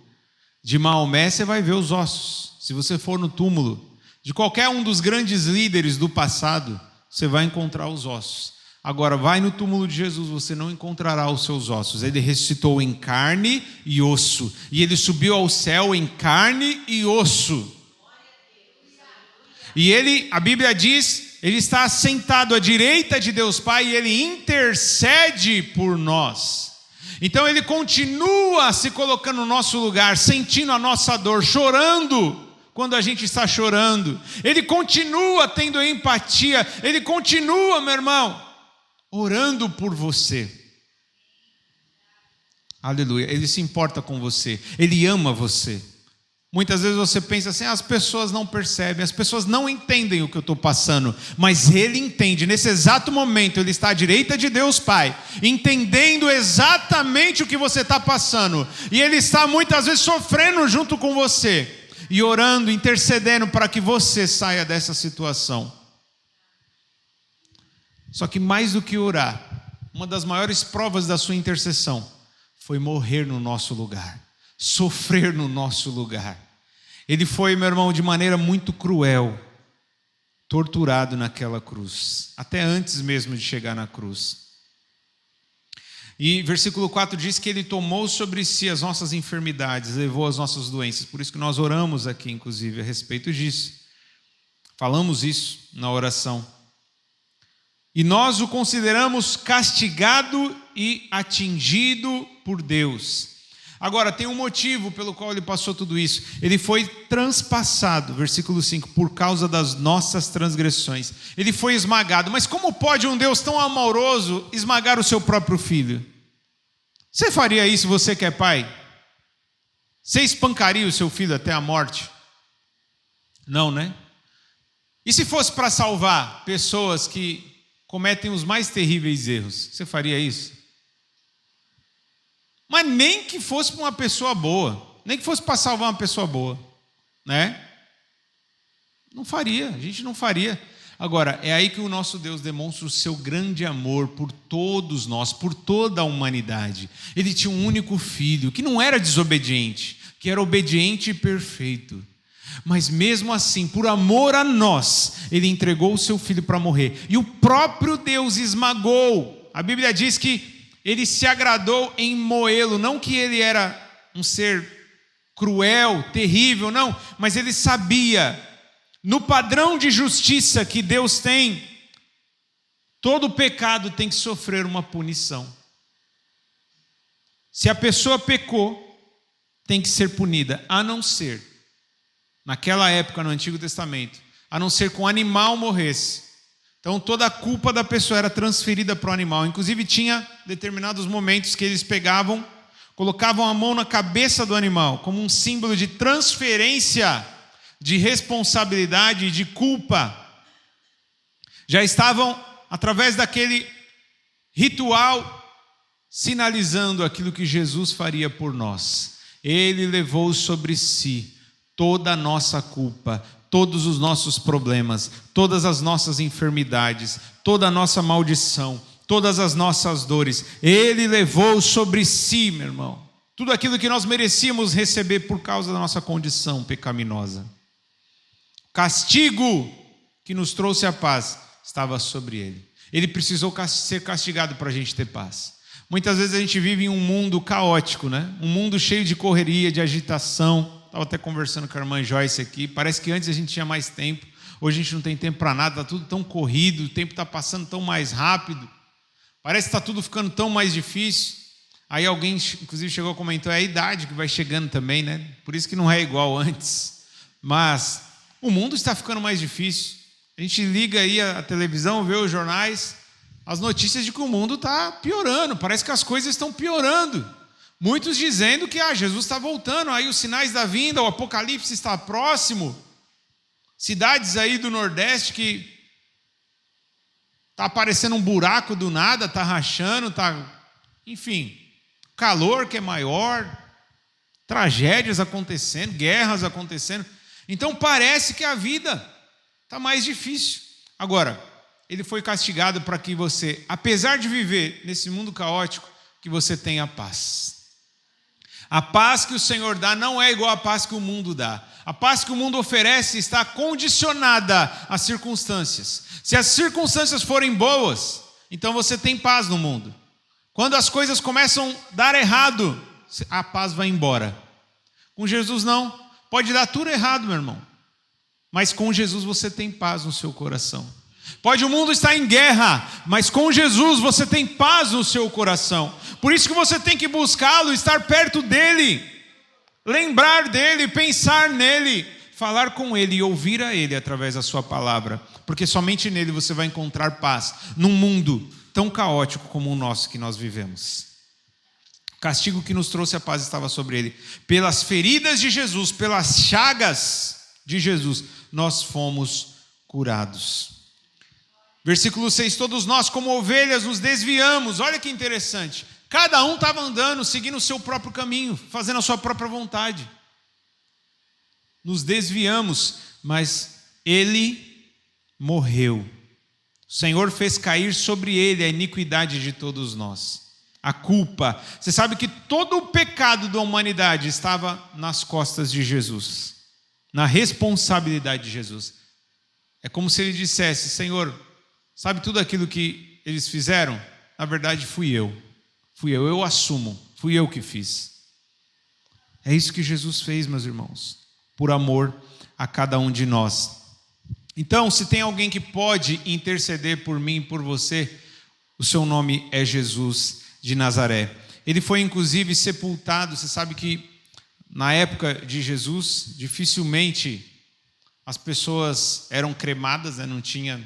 de Maomé, você vai ver os ossos. Se você for no túmulo de qualquer um dos grandes líderes do passado, você vai encontrar os ossos. Agora, vai no túmulo de Jesus, você não encontrará os seus ossos. Ele ressuscitou em carne e osso. E ele subiu ao céu em carne e osso. E ele, a Bíblia diz, ele está sentado à direita de Deus Pai e ele intercede por nós. Então ele continua se colocando no nosso lugar, sentindo a nossa dor, chorando quando a gente está chorando. Ele continua tendo empatia, ele continua, meu irmão, orando por você. Aleluia. Ele se importa com você. Ele ama você. Muitas vezes você pensa assim, as pessoas não percebem, as pessoas não entendem o que eu estou passando. Mas Ele entende. Nesse exato momento, Ele está à direita de Deus Pai, entendendo exatamente o que você está passando. E Ele está muitas vezes sofrendo junto com você. E orando, intercedendo para que você saia dessa situação. Só que mais do que orar, uma das maiores provas da sua intercessão foi morrer no nosso lugar, sofrer no nosso lugar. Ele foi, meu irmão, de maneira muito cruel, torturado naquela cruz, até antes mesmo de chegar na cruz. E versículo 4 diz que Ele tomou sobre si as nossas enfermidades, levou as nossas doenças. Por isso que nós oramos aqui, inclusive, a respeito disso. Falamos isso na oração. E nós o consideramos castigado e atingido por Deus. Agora, tem um motivo pelo qual ele passou tudo isso. Ele foi transpassado, versículo 5, por causa das nossas transgressões. Ele foi esmagado. Mas como pode um Deus tão amoroso esmagar o seu próprio filho? Você faria isso, você que é pai? Você espancaria o seu filho até a morte? Não, né? E se fosse para salvar pessoas que cometem os mais terríveis erros, você faria isso? Mas nem que fosse para uma pessoa boa, nem que fosse para salvar uma pessoa boa, né? Não faria, a gente não faria. Agora, é aí que o nosso Deus demonstra o seu grande amor por todos nós, por toda a humanidade. Ele tinha um único filho, que não era desobediente, que era obediente e perfeito. Mas mesmo assim, por amor a nós, ele entregou o seu filho para morrer. E o próprio Deus esmagou. A Bíblia diz que ele se agradou em moê-lo. Não que ele era um ser cruel, terrível, não. Mas ele sabia, no padrão de justiça que Deus tem, todo pecado tem que sofrer uma punição. Se a pessoa pecou, tem que ser punida, a não ser, naquela época no Antigo Testamento, a não ser que um animal morresse. Então toda a culpa da pessoa era transferida para o animal. Inclusive tinha determinados momentos que eles pegavam, colocavam a mão na cabeça do animal, como um símbolo de transferência de responsabilidade e de culpa. Já estavam, através daquele ritual, sinalizando aquilo que Jesus faria por nós. Ele levou sobre si toda a nossa culpa, todos os nossos problemas, todas as nossas enfermidades, toda a nossa maldição, todas as nossas dores. Ele levou sobre si, meu irmão, tudo aquilo que nós merecíamos receber por causa da nossa condição pecaminosa. O castigo que nos trouxe a paz estava sobre ele. Ele precisou ser castigado para a gente ter paz. Muitas vezes a gente vive em um mundo caótico, né? Um mundo cheio de correria, de agitação. Estava até conversando com a irmã Joyce aqui. Parece que antes a gente tinha mais tempo. Hoje a gente não tem tempo para nada, está tudo tão corrido, o tempo está passando tão mais rápido. Parece que está tudo ficando tão mais difícil. Aí alguém, inclusive, chegou a comentar, é a idade que vai chegando também, né? Por isso que não é igual antes. Mas o mundo está ficando mais difícil. A gente liga aí a televisão, vê os jornais, as notícias de que o mundo está piorando. Parece que as coisas estão piorando. Muitos dizendo que Jesus está voltando, aí os sinais da vinda, o apocalipse está próximo. Cidades aí do Nordeste que está aparecendo um buraco do nada, está rachando, enfim, calor que é maior, tragédias acontecendo, guerras acontecendo. Então parece que a vida está mais difícil. Agora, ele foi castigado para que você, apesar de viver nesse mundo caótico, que você tenha paz. A paz que o Senhor dá não é igual à paz que o mundo dá. A paz que o mundo oferece está condicionada às circunstâncias. Se as circunstâncias forem boas, então você tem paz no mundo. Quando as coisas começam a dar errado, a paz vai embora. Com Jesus não. Pode dar tudo errado, meu irmão. Mas com Jesus você tem paz no seu coração. Pode o mundo estar em guerra, mas com Jesus você tem paz no seu coração. Por isso que você tem que buscá-lo, estar perto dele, lembrar dele, pensar nele, falar com ele e ouvir a ele através da sua palavra. Porque somente nele você vai encontrar paz num mundo tão caótico como o nosso que nós vivemos. O castigo que nos trouxe a paz estava sobre ele. Pelas feridas de Jesus, pelas chagas de Jesus, nós fomos curados. Versículo 6, todos nós como ovelhas nos desviamos. Olha que interessante. Cada um estava andando, seguindo o seu próprio caminho, fazendo a sua própria vontade. Nos desviamos, mas ele morreu. O Senhor fez cair sobre ele a iniquidade de todos nós. A culpa. Você sabe que todo o pecado da humanidade estava nas costas de Jesus. Na responsabilidade de Jesus. É como se ele dissesse, Senhor, sabe tudo aquilo que eles fizeram? Na verdade fui eu. Eu assumo. Fui eu que fiz. É isso que Jesus fez, meus irmãos. Por amor a cada um de nós. Então, se tem alguém que pode interceder por mim e por você, o seu nome é Jesus de Nazaré. Ele foi inclusive sepultado. Você sabe que na época de Jesus, dificilmente as pessoas eram cremadas, né? Não tinha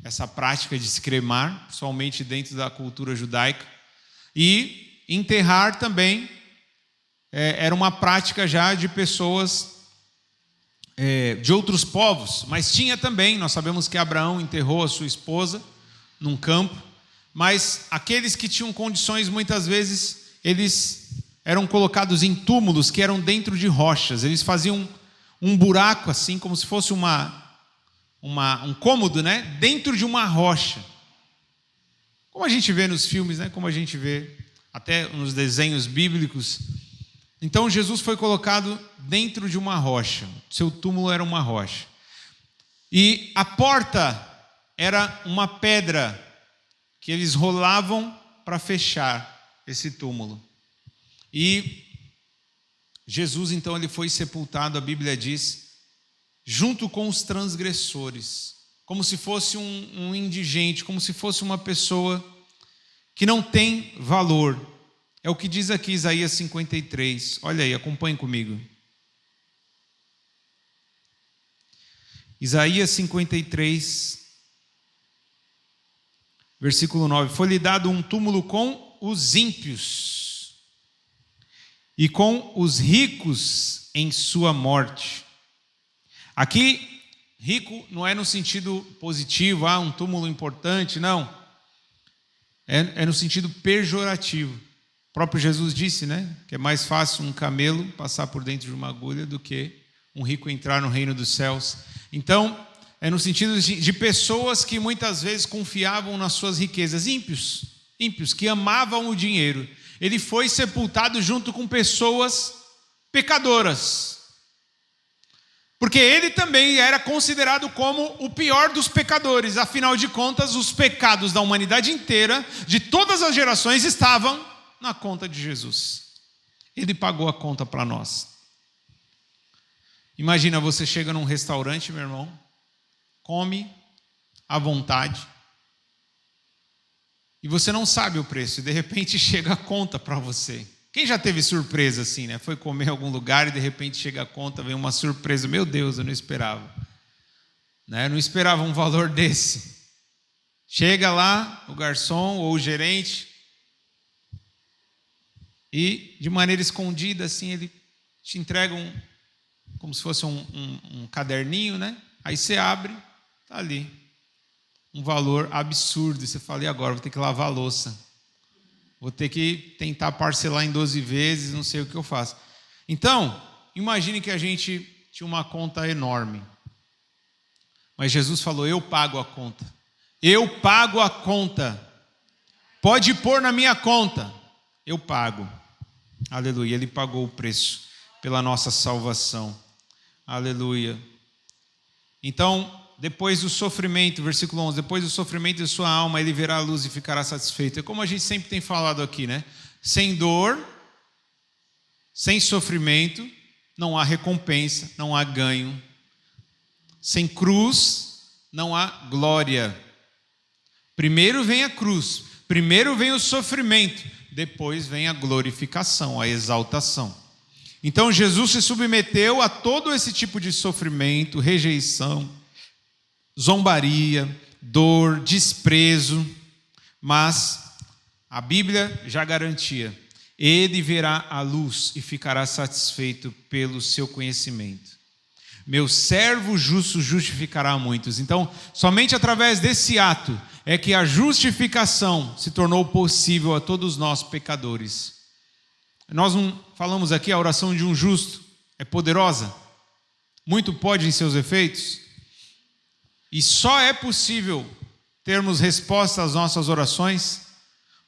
essa prática de se cremar, somente dentro da cultura judaica. E enterrar também era uma prática já de pessoas de outros povos, mas tinha também, nós sabemos que Abraão enterrou a sua esposa num campo, mas aqueles que tinham condições, muitas vezes, eles eram colocados em túmulos que eram dentro de rochas. Eles faziam um buraco assim, como se fosse um cômodo, né? Dentro de uma rocha. Como a gente vê nos filmes, né? Como a gente vê até nos desenhos bíblicos. Então Jesus foi colocado dentro de uma rocha. Seu túmulo era uma rocha. E a porta era uma pedra que eles rolavam para fechar esse túmulo. E Jesus, então, ele foi sepultado, a Bíblia diz, junto com os transgressores, como se fosse um indigente, como se fosse uma pessoa que não tem valor. É o que diz aqui Isaías 53. Olha aí, acompanhe comigo. Isaías 53, versículo 9. Foi-lhe dado um túmulo com os ímpios e com os ricos em sua morte. Aqui, rico não é no sentido positivo, um túmulo importante, não. É no sentido pejorativo. O próprio Jesus disse, né, que é mais fácil um camelo passar por dentro de uma agulha do que um rico entrar no reino dos céus. Então, é no sentido de pessoas que muitas vezes confiavam nas suas riquezas, ímpios, que amavam o dinheiro. Ele foi sepultado junto com pessoas pecadoras, porque ele também era considerado como o pior dos pecadores. Afinal de contas, os pecados da humanidade inteira, de todas as gerações, estavam na conta de Jesus. Ele pagou a conta para nós. Imagina, você chega num restaurante, meu irmão, come à vontade, e você não sabe o preço, e de repente chega a conta para você. Quem já teve surpresa assim, né? Foi comer em algum lugar e de repente chega a conta, vem uma surpresa. Meu Deus, eu não esperava. Né? Eu não esperava um valor desse. Chega lá o garçom ou o gerente e de maneira escondida assim, ele te entrega como se fosse um caderninho, né? Aí você abre, tá ali um valor absurdo, e você fala, e agora? Vou ter que lavar a louça, vou ter que tentar parcelar em 12 vezes, não sei o que eu faço. Então, imagine que a gente tinha uma conta enorme, mas Jesus falou, eu pago a conta, pode pôr na minha conta, eu pago. Aleluia, ele pagou o preço pela nossa salvação. Aleluia. Então, depois do sofrimento, versículo 11, depois do sofrimento de sua alma, ele verá a luz e ficará satisfeito. É como a gente sempre tem falado aqui, né? Sem dor, sem sofrimento, não há recompensa, não há ganho. Sem cruz, não há glória. Primeiro vem a cruz, primeiro vem o sofrimento, depois vem a glorificação, a exaltação. Então Jesus se submeteu a todo esse tipo de sofrimento, rejeição, zombaria, dor, desprezo, mas a Bíblia já garantia, ele verá a luz e ficará satisfeito pelo seu conhecimento. Meu servo justo justificará muitos. Então, somente através desse ato é que a justificação se tornou possível a todos nós pecadores. Nós não falamos aqui, a oração de um justo é poderosa, muito pode em seus efeitos, e só é possível termos resposta às nossas orações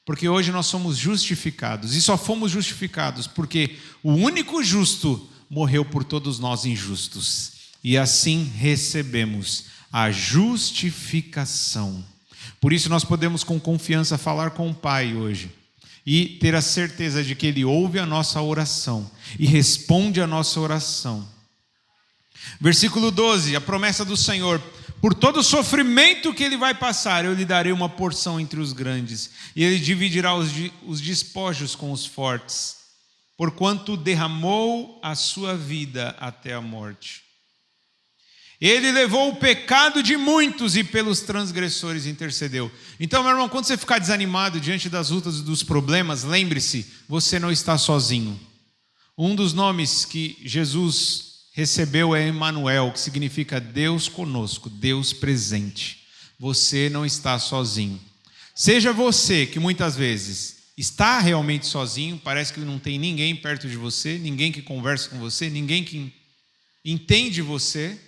porque hoje nós somos justificados, e só fomos justificados porque o único justo morreu por todos nós injustos, e assim recebemos a justificação. Por isso nós podemos com confiança falar com o Pai hoje e ter a certeza de que Ele ouve a nossa oração e responde a nossa oração. Versículo 12, a promessa do Senhor: por todo o sofrimento que Ele vai passar, eu lhe darei uma porção entre os grandes, e Ele dividirá os despojos com os fortes, porquanto derramou a sua vida até a morte. Ele levou o pecado de muitos e pelos transgressores intercedeu. Então, meu irmão, quando você ficar desanimado diante das lutas e dos problemas, lembre-se, você não está sozinho. Um dos nomes que Jesus recebeu é Emanuel, que significa Deus conosco, Deus presente. Você não está sozinho. Seja você que muitas vezes está realmente sozinho, parece que não tem ninguém perto de você, ninguém que conversa com você, ninguém que entende você.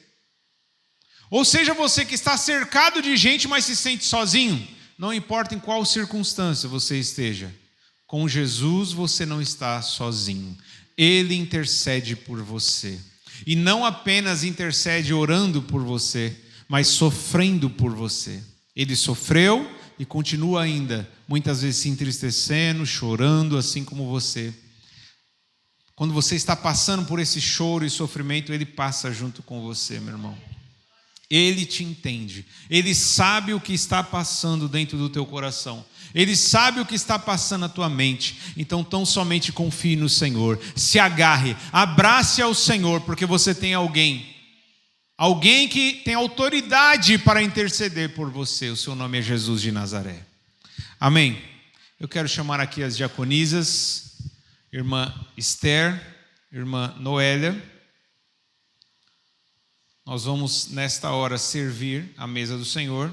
Ou seja você que está cercado de gente, mas se sente sozinho. Não importa em qual circunstância você esteja, com Jesus você não está sozinho. Ele intercede por você. E não apenas intercede orando por você, mas sofrendo por você. Ele sofreu e continua ainda, muitas vezes se entristecendo, chorando, assim como você. Quando você está passando por esse choro e sofrimento, Ele passa junto com você, meu irmão. Ele te entende. Ele sabe o que está passando dentro do teu coração. Ele sabe o que está passando na tua mente. Então, tão somente confie no Senhor. Se agarre, abrace ao Senhor, porque você tem alguém que tem autoridade para interceder por você. O seu nome é Jesus de Nazaré. Amém. Eu quero chamar aqui as diaconisas, irmã Esther, irmã Noélia. Nós vamos, nesta hora, servir a mesa do Senhor,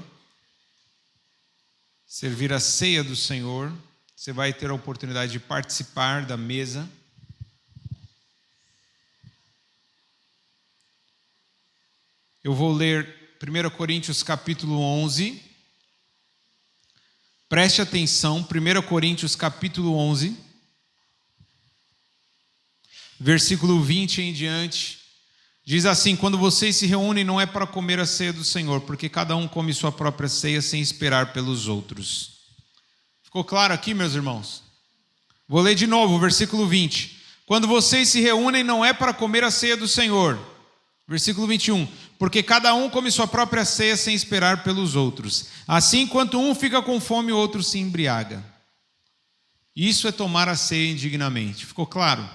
servir a ceia do Senhor. Você vai ter a oportunidade de participar da mesa. Eu vou ler 1 Coríntios capítulo 11. Preste atenção, 1 Coríntios capítulo 11, versículo 20 em diante. Diz assim: quando vocês se reúnem, não é para comer a ceia do Senhor, porque cada um come sua própria ceia sem esperar pelos outros. Ficou claro aqui, meus irmãos? Vou ler de novo o versículo 20. Quando vocês se reúnem, não é para comer a ceia do Senhor. Versículo 21. Porque cada um come sua própria ceia sem esperar pelos outros. Assim, enquanto um fica com fome, o outro se embriaga. Isso é tomar a ceia indignamente. Ficou claro?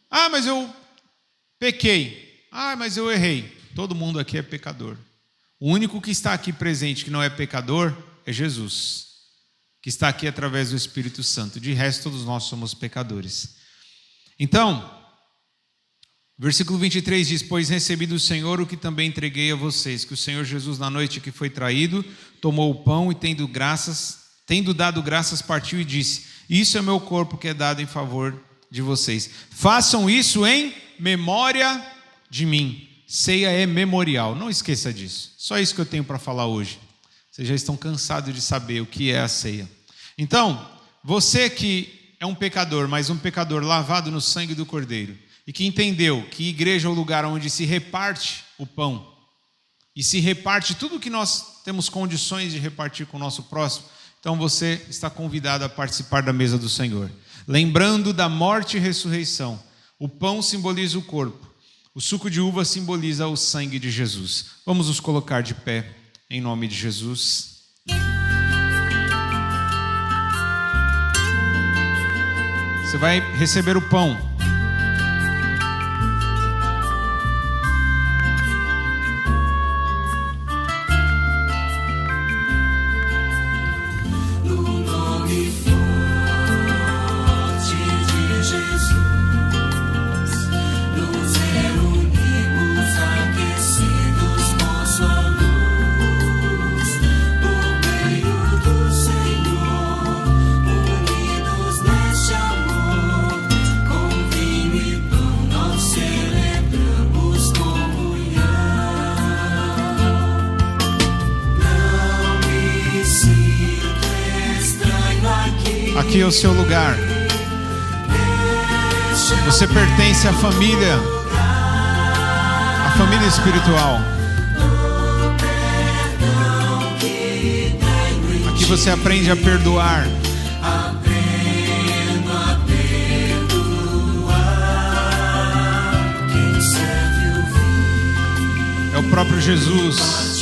Ah, mas eu pequei. Ah, mas eu errei. Todo mundo aqui é pecador. O único que está aqui presente que não é pecador é Jesus, que está aqui através do Espírito Santo. De resto, todos nós somos pecadores. Então, versículo 23 diz: pois recebi do Senhor o que também entreguei a vocês, que o Senhor Jesus, na noite que foi traído, tomou o pão e, tendo dado graças, partiu e disse: isso é meu corpo que é dado em favor de vocês. Façam isso em memória de mim. Ceia é memorial, não esqueça disso. Só isso que eu tenho para falar hoje. Vocês já estão cansados de saber o que é a ceia. Então, você que é um pecador, mas um pecador lavado no sangue do Cordeiro, e que entendeu que igreja é o lugar onde se reparte o pão, e se reparte tudo que nós temos condições de repartir com o nosso próximo, então você está convidado a participar da mesa do Senhor. Lembrando da morte e ressurreição. O pão simboliza o corpo, o suco de uva simboliza o sangue de Jesus. Vamos nos colocar de pé, em nome de Jesus. Você vai receber o pão. Aqui é o seu lugar. Você pertence à família espiritual. Aqui você aprende a perdoar. É o próprio Jesus.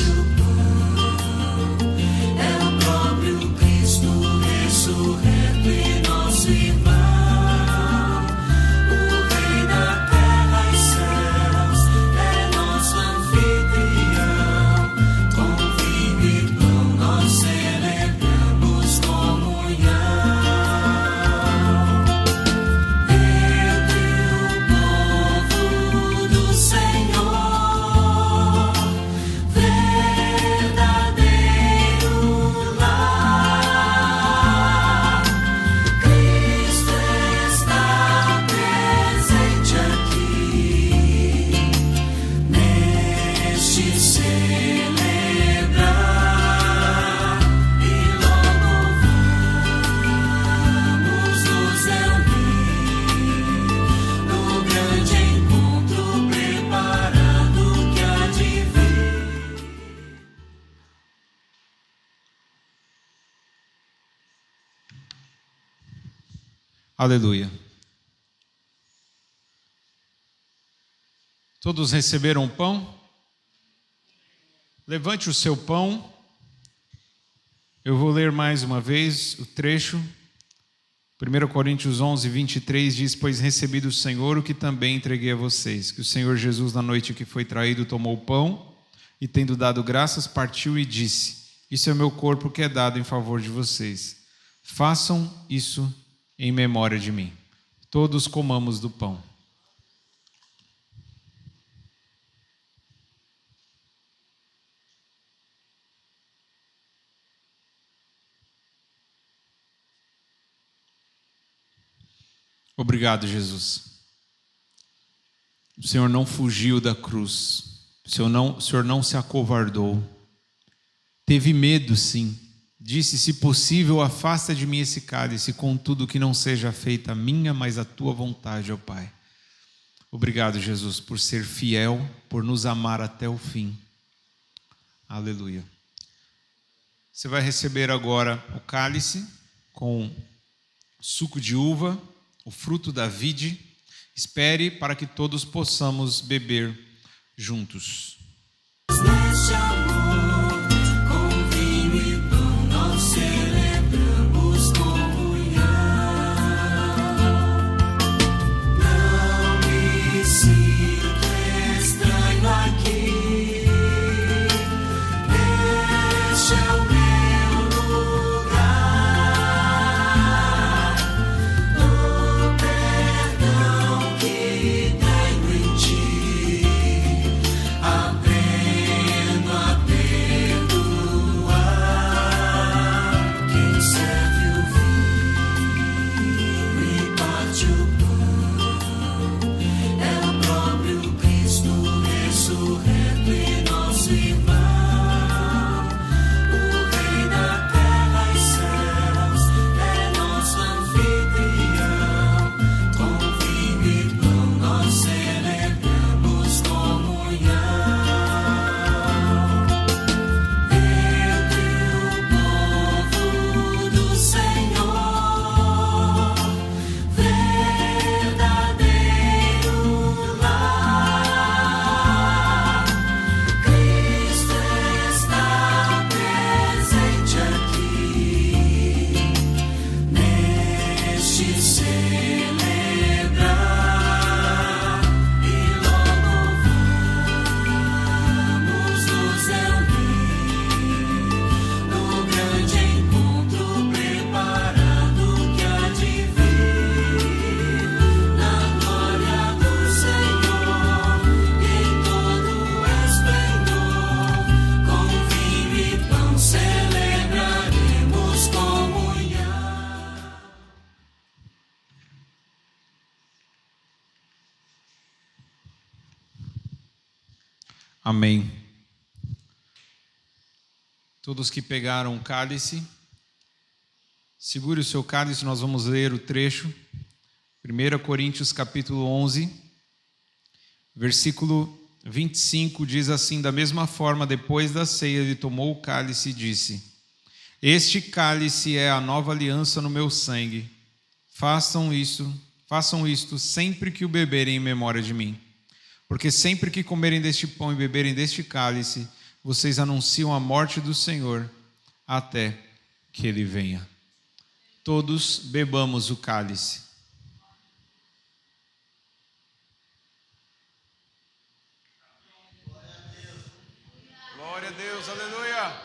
Senhor, vem. Aleluia. Todos receberam o pão? Levante o seu pão. Eu vou ler mais uma vez o trecho. 1 Coríntios 11, 23 diz: pois recebi do Senhor o que também entreguei a vocês, que o Senhor Jesus, na noite que foi traído, tomou o pão e, tendo dado graças, partiu e disse: isso é o meu corpo que é dado em favor de vocês. Façam isso em memória de mim. Todos comamos do pão. Obrigado, Jesus. O Senhor não fugiu da cruz. O Senhor não se acovardou. Teve medo, sim. Disse: se possível, afasta de mim esse cálice, contudo que não seja feita a minha, mas a tua vontade, ó Pai. Obrigado, Jesus, por ser fiel, por nos amar até o fim. Aleluia. Você vai receber agora o cálice com suco de uva, o fruto da vide. Espere para que todos possamos beber juntos. Neste amor, com vinho e pão, nós celebramos comunhão. Não me sinto estranho aqui. Este é o meu lugar. O perdão que tenho em ti, aprendo a perdoar. Quem serve o vinho e parte o pão é o próprio Cristo ressurreto e nosso irmão. O Rei da terra e céus é nosso anfitrião. Com vinho e pão nós celebramos comunhão. Entre o povo do Senhor, verdadeiro lar, Cristo está presente aqui, neste celebrar, e logo vamos nos reunir no grande encontro preparado que há de vir, na glória do Senhor, em todo esplendor. Com vinho e pão celebraremos comunhão. Amém. Todos que pegaram o cálice, segure o seu cálice, nós vamos ler o trecho. 1 Coríntios capítulo 11, versículo 25, diz assim: da mesma forma, depois da ceia, ele tomou o cálice e disse: este cálice é a nova aliança no meu sangue. Façam isto sempre que o beberem em memória de mim. Porque sempre que comerem deste pão e beberem deste cálice, vocês anunciam a morte do Senhor até que ele venha. Todos bebamos o cálice. Glória a Deus, aleluia.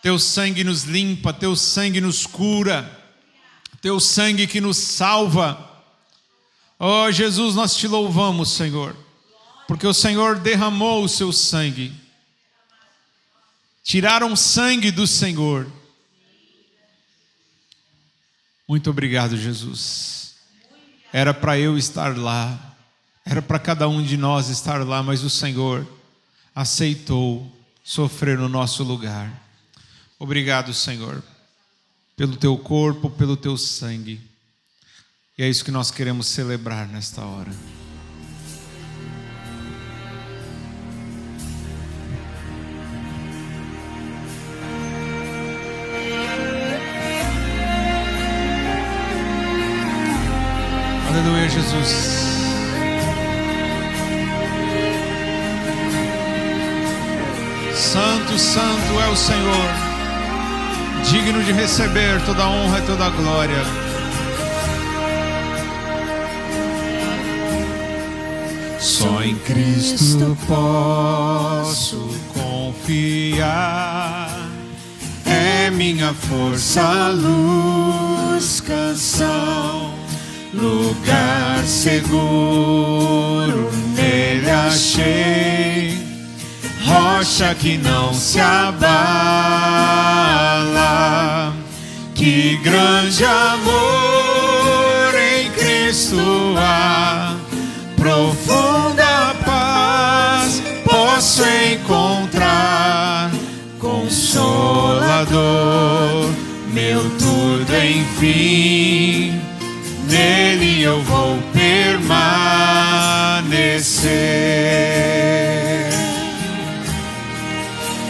Teu sangue nos limpa, teu sangue nos cura, teu sangue que nos salva. Oh Jesus, nós te louvamos, Senhor, porque o Senhor derramou o seu sangue. Tiraram sangue do Senhor. Muito obrigado, Jesus. Era para eu estar lá, era para cada um de nós estar lá, mas o Senhor aceitou sofrer no nosso lugar. Obrigado, Senhor, pelo teu corpo, pelo teu sangue. E é isso que nós queremos celebrar nesta hora. Aleluia, Jesus. Santo, santo é o Senhor, digno de receber toda a honra e toda a glória. Só em Cristo posso confiar, é minha força, luz, canção, lugar seguro nele achei, rocha que não se abala. Que grande amor em Cristo há, profunda paz posso encontrar, Consolador, meu tudo enfim, nele eu vou permanecer.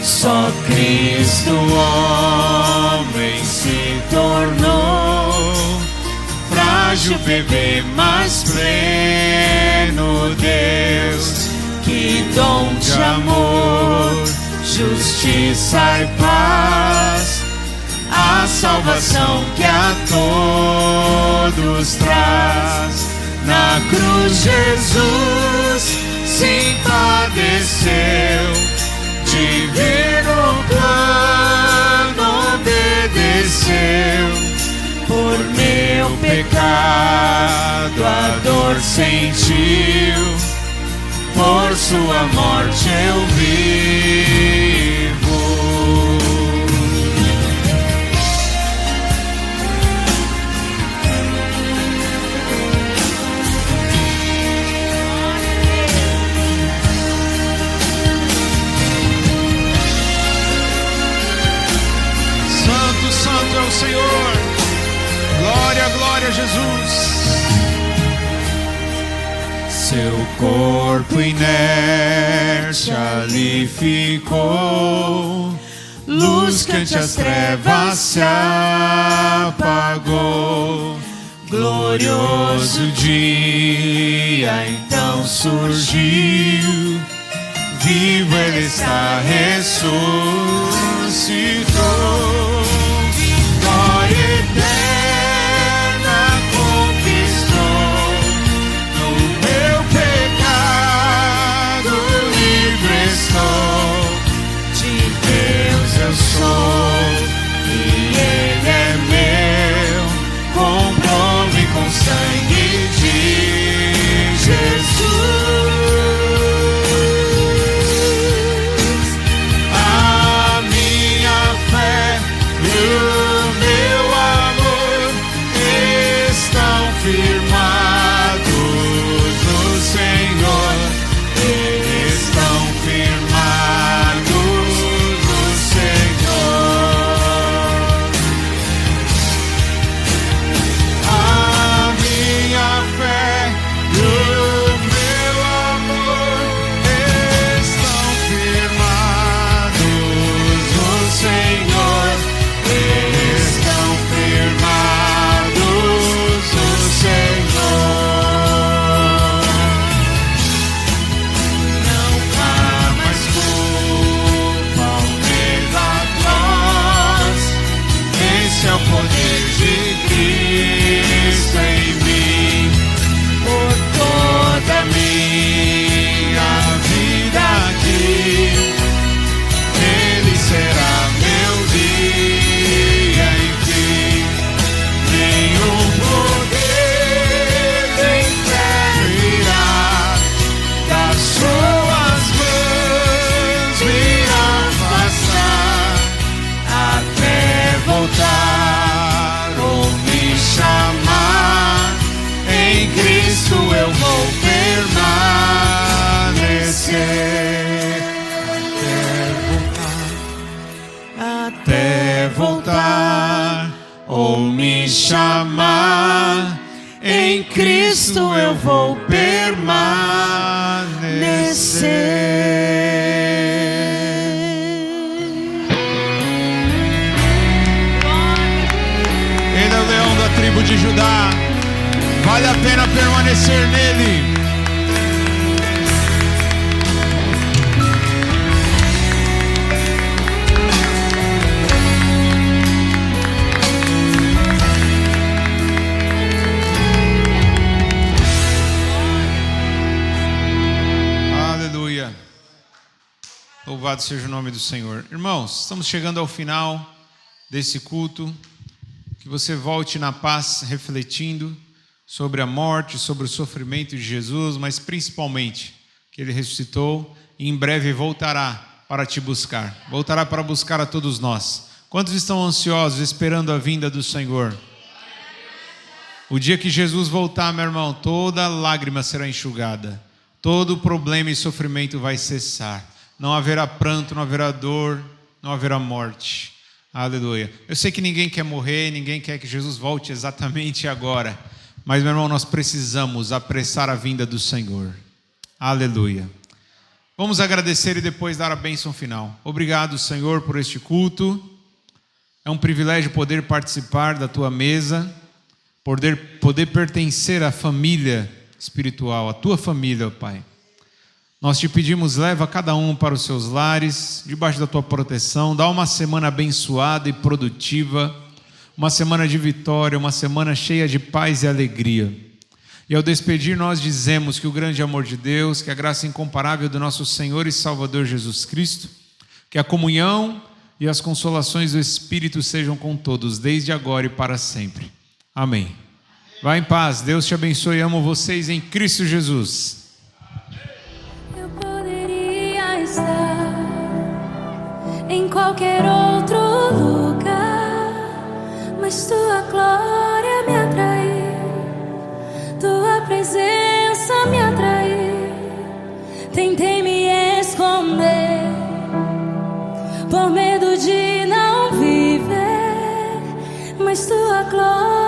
Só Cristo homem se tornou, frágil bebê, mas pleno Deus. Que dom de amor, justiça e paz, a salvação que a todos traz. Na cruz Jesus se padeceu, divino plano obedeceu. Por meu pecado a dor sentiu, por sua morte eu vivo. Santo, santo é o Senhor. Glória, glória a Jesus. Seu corpo inerte ali ficou, luz que ante as trevas se apagou. Glorioso dia então surgiu, vivo ele está, ressuscitou. Glória eterna conquistou, no meu pecado livre estou. De Deus eu sou e Ele é meu, comprou-me com sangue de Jesus. A minha fé e o meu amor estão firmados no Senhor, estão firmados no Senhor. A minha fé e o meu amor estão firmados no Senhor, estão firmados no Senhor. Não há mais culpa ao medo atroz, esse é o poder de Cristo em mim. Por toda a minha vida aqui, Ele será meu dia e fim. Nenhum poder do inferno irá das suas mãos me afastar, até voltar ou me chamar. Em Cristo eu vou permanecer até voltar ou me chamar. Em Cristo eu vou permanecer. Ele é o leão da tribo de Judá, Vale a pena permanecer nele. Aleluia. Louvado seja o nome do Senhor. Irmãos, estamos chegando ao final desse culto. Que você volte na paz refletindo sobre a morte, sobre o sofrimento de Jesus, mas principalmente que Ele ressuscitou e em breve voltará para te buscar. Voltará para buscar a todos nós. Quantos estão ansiosos esperando a vinda do Senhor? O dia que Jesus voltar, meu irmão, toda lágrima será enxugada. Todo problema e sofrimento vai cessar. Não haverá pranto, não haverá dor, não haverá morte. Aleluia. Eu sei que ninguém quer morrer, ninguém quer que Jesus volte exatamente agora. Mas, meu irmão, nós precisamos apressar a vinda do Senhor. Aleluia. Vamos agradecer e depois dar a bênção final. Obrigado, Senhor, por este culto. É um privilégio poder participar da Tua mesa, poder pertencer à família espiritual, à Tua família, ó Pai. Nós te pedimos, leva cada um para os seus lares, debaixo da tua proteção, dá uma semana abençoada e produtiva, uma semana de vitória, uma semana cheia de paz e alegria. E ao despedir nós dizemos que o grande amor de Deus, que a graça incomparável do nosso Senhor e Salvador Jesus Cristo, que a comunhão e as consolações do Espírito sejam com todos, desde agora e para sempre. Amém. Vá em paz, Deus te abençoe, amo vocês em Cristo Jesus. Em qualquer outro lugar, mas tua glória me atraiu, tua presença me atraiu. Tentei me esconder por medo de não viver, mas tua glória